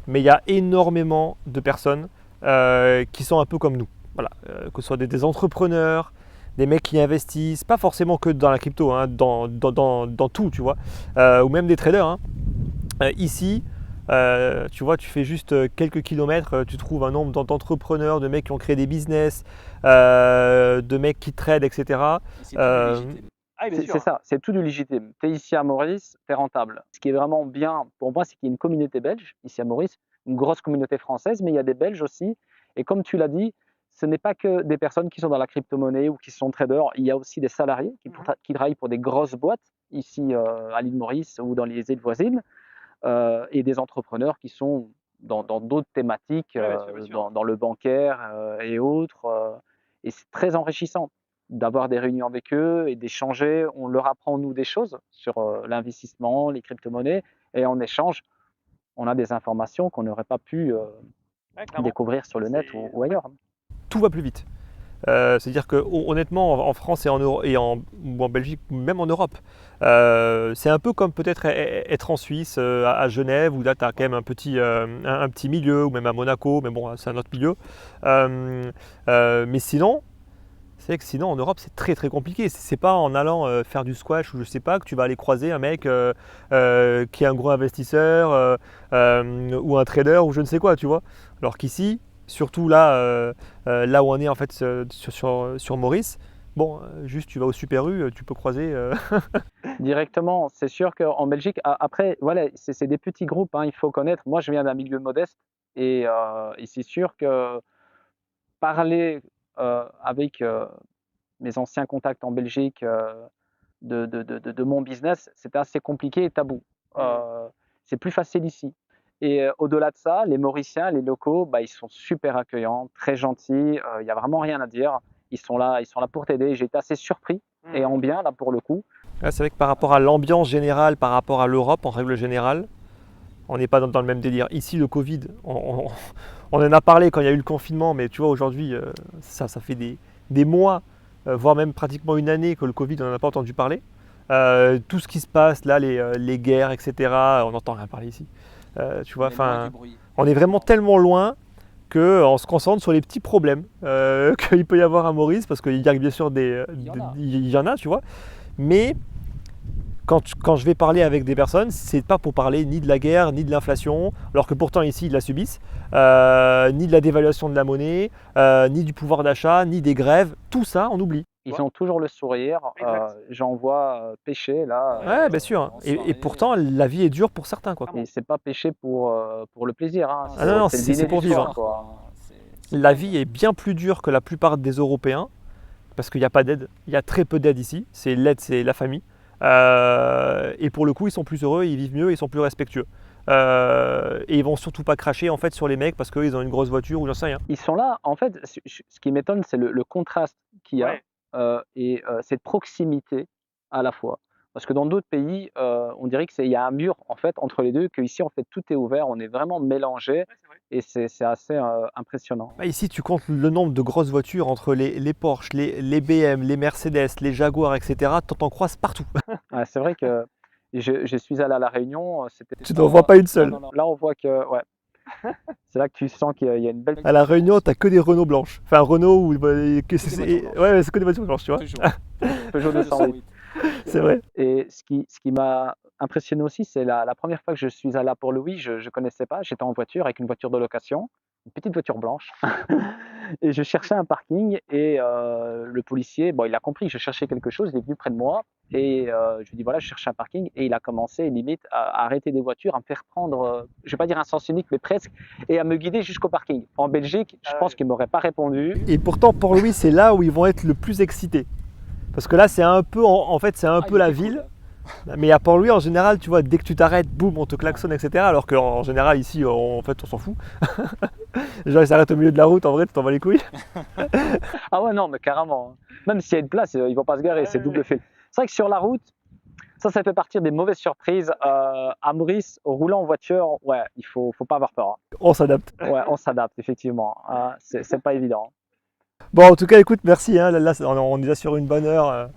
mais il y a énormément de personnes qui sont un peu comme nous. Voilà, que ce soit des entrepreneurs, des mecs qui investissent, pas forcément que dans la crypto, hein, dans tout, tu vois, ou même des traders. Hein. Ici, tu vois, tu fais juste quelques kilomètres, tu trouves un nombre d'entrepreneurs, de mecs qui ont créé des business, de mecs qui tradent, etc. C'est ça, c'est tout du légitime. Tu es ici à Maurice, tu es rentable. Ce qui est vraiment bien pour moi, c'est qu'il y a une communauté belge ici à Maurice, une grosse communauté française, mais il y a des Belges aussi. Et comme tu l'as dit, ce n'est pas que des personnes qui sont dans la crypto-monnaie ou qui sont traders, il y a aussi des salariés qui travaillent pour des grosses boîtes ici à l'île Maurice ou dans les îles voisines, et des entrepreneurs qui sont dans d'autres thématiques, bien sûr. dans le bancaire et autres. Et c'est très enrichissant d'avoir des réunions avec eux et d'échanger. On leur apprend, nous, des choses sur l'investissement, les crypto-monnaies, et en échange, on a des informations qu'on n'aurait pas pu découvrir sur le net ou ailleurs. Tout va plus vite. C'est-à-dire que honnêtement, en France ou en Belgique, même en Europe, c'est un peu comme peut-être être en Suisse, à Genève, où là tu as quand même un petit milieu, ou même à Monaco, mais bon, c'est un autre milieu. Mais sinon, c'est vrai que sinon en Europe c'est très compliqué. C'est pas en allant faire du squash ou je sais pas que tu vas aller croiser un mec qui est un gros investisseur ou un trader ou je ne sais quoi, tu vois. Alors qu'ici, surtout là, là où on est en fait sur Maurice, bon, juste tu vas au Super U, tu peux croiser. Directement, c'est sûr qu'en Belgique, après, voilà, c'est des petits groupes, hein, il faut connaître. Moi, je viens d'un milieu modeste et c'est sûr que parler avec mes anciens contacts en Belgique de mon business, c'était assez compliqué et tabou. C'est plus facile ici. Et au-delà de ça, les Mauriciens, les locaux, bah, ils sont super accueillants, très gentils, il n'y a vraiment rien à dire. Ils sont là pour t'aider. J'ai été assez surpris et en bien, là, pour le coup. Ouais, c'est vrai que par rapport à l'ambiance générale, par rapport à l'Europe en règle générale, on n'est pas dans le même délire. Ici, le Covid, on en a parlé quand il y a eu le confinement, mais tu vois, aujourd'hui, ça fait des mois, voire même pratiquement une année que le Covid, on n'en a pas entendu parler. Tout ce qui se passe, là, les guerres, etc., on n'entend rien parler ici. Tu vois, on est vraiment tellement loin qu'on se concentre sur les petits problèmes qu'il peut y avoir à Maurice, parce qu'il y a bien sûr il y en a, tu vois. Mais quand je vais parler avec des personnes, c'est pas pour parler ni de la guerre, ni de l'inflation, alors que pourtant ici ils la subissent, ni de la dévaluation de la monnaie, ni du pouvoir d'achat, ni des grèves, tout ça on oublie. Ils ont toujours le sourire. J'en vois pêcher là. Ouais, bien sûr. Et pourtant la vie est dure pour certains, quoi. Et c'est pas pêcher pour le plaisir. Hein. Ah non, le c'est dîner pour du vivre. soir, quoi. La vie est bien plus dure que la plupart des Européens, parce qu'il n'y a pas d'aide. Il y a très peu d'aide ici. L'aide, c'est la famille. Et pour le coup, ils sont plus heureux, ils vivent mieux, ils sont plus respectueux. Et ils vont surtout pas cracher en fait sur les mecs parce qu'ils ont une grosse voiture ou j'en sais rien. Ils sont là. En fait, ce qui m'étonne, c'est le contraste qu'il y a et cette proximité à la fois. Parce que dans d'autres pays, on dirait qu'il y a un mur en fait entre les deux, qu'ici en fait tout est ouvert, on est vraiment mélangé et c'est assez impressionnant. Bah, ici, tu comptes le nombre de grosses voitures entre les Porsche, les BM, les Mercedes, les Jaguars, etc. T'en croises partout. Ouais, c'est vrai que je suis allé à La Réunion. Tu n'en vois pas une seule. Non. Là, on voit que ouais. C'est là que tu sens qu'il y a une belle. À La Réunion, t'as que des Renault blanches. Enfin, Renault ou ouais, c'est que des voitures blanches, tu vois. Peugeot 208. C'est vrai. Et ce qui m'a impressionné aussi, c'est la première fois que je suis allé à Port-Louis, je ne connaissais pas, j'étais en voiture avec une voiture de location, une petite voiture blanche, et je cherchais un parking et le policier, bon, il a compris que je cherchais quelque chose, il est venu près de moi et je lui dis voilà, je cherche un parking et il a commencé limite à arrêter des voitures, à me faire prendre, je vais pas dire un sens unique, mais presque, et à me guider jusqu'au parking. En Belgique, je pense qu'il m'aurait pas répondu. Et pourtant, Port-Louis, c'est là où ils vont être le plus excités. Parce que là, c'est un peu, en fait, c'est un peu la ville. Mais à Port-Louis, en général, tu vois, dès que tu t'arrêtes, boum, on te klaxonne, etc. Alors qu'en général, ici, en fait, on s'en fout. Les gens, ils s'arrêtent au milieu de la route, en vrai, tu t'en bats les couilles. Ah ouais, non, mais carrément, hein. Même s'il y a une place, ils vont pas se garer, c'est double fil. C'est vrai que sur la route, ça fait partie des mauvaises surprises. À Maurice, roulant en voiture, ouais, il faut pas avoir peur, hein. On s'adapte. Ouais, on s'adapte, effectivement. C'est pas évident. Bon, en tout cas, écoute, merci. Hein. Là, on est déjà sur une bonne heure.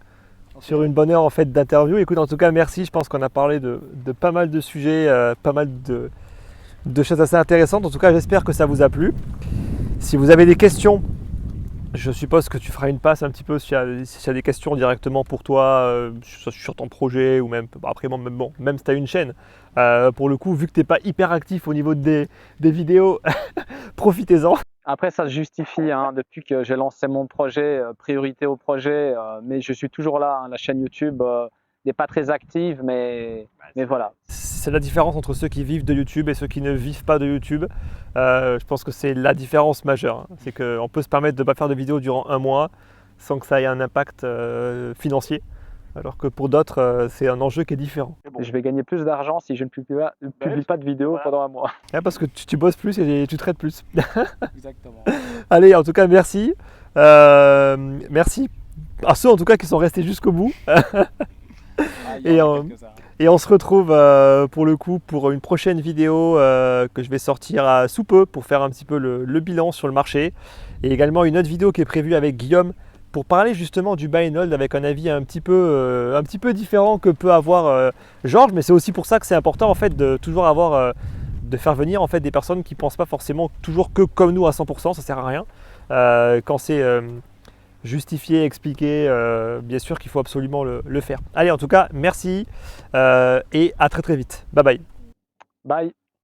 Sur une bonne heure en fait d'interview. Écoute, en tout cas, merci. Je pense qu'on a parlé de pas mal de sujets, pas mal de choses assez intéressantes. En tout cas, j'espère que ça vous a plu. Si vous avez des questions, je suppose que tu feras une passe un petit peu s'il y a des questions directement pour toi, sur ton projet ou même après, même si tu as une chaîne. Pour le coup, vu que tu n'es pas hyper actif au niveau des vidéos, profitez-en. Après, ça se justifie, hein, depuis que j'ai lancé mon projet, priorité au projet, mais je suis toujours là, hein. La chaîne YouTube n'est pas très active, mais voilà. C'est la différence entre ceux qui vivent de YouTube et ceux qui ne vivent pas de YouTube. Je pense que c'est la différence majeure. Hein. C'est qu'on peut se permettre de ne pas faire de vidéo durant un mois sans que ça ait un impact financier. Alors que pour d'autres, c'est un enjeu qui est différent. Bon. Je vais gagner plus d'argent si je ne publie pas de vidéo pendant un mois. Ouais, parce que tu bosses plus et tu traites plus. Exactement. Allez, en tout cas, merci. Merci à ceux en tout cas qui sont restés jusqu'au bout. Et on se retrouve pour le coup pour une prochaine vidéo que je vais sortir sous peu pour faire un petit peu le bilan sur le marché. Et également une autre vidéo qui est prévue avec Guillaume pour parler justement du buy and hold avec un avis un petit peu différent que peut avoir Georges. Mais c'est aussi pour ça que c'est important en fait de toujours avoir, de faire venir en fait des personnes qui ne pensent pas forcément toujours que comme nous à 100%, ça sert à rien. Quand c'est justifier, expliquer, bien sûr qu'il faut absolument le faire. Allez, en tout cas, merci et à très très vite. Bye bye. Bye.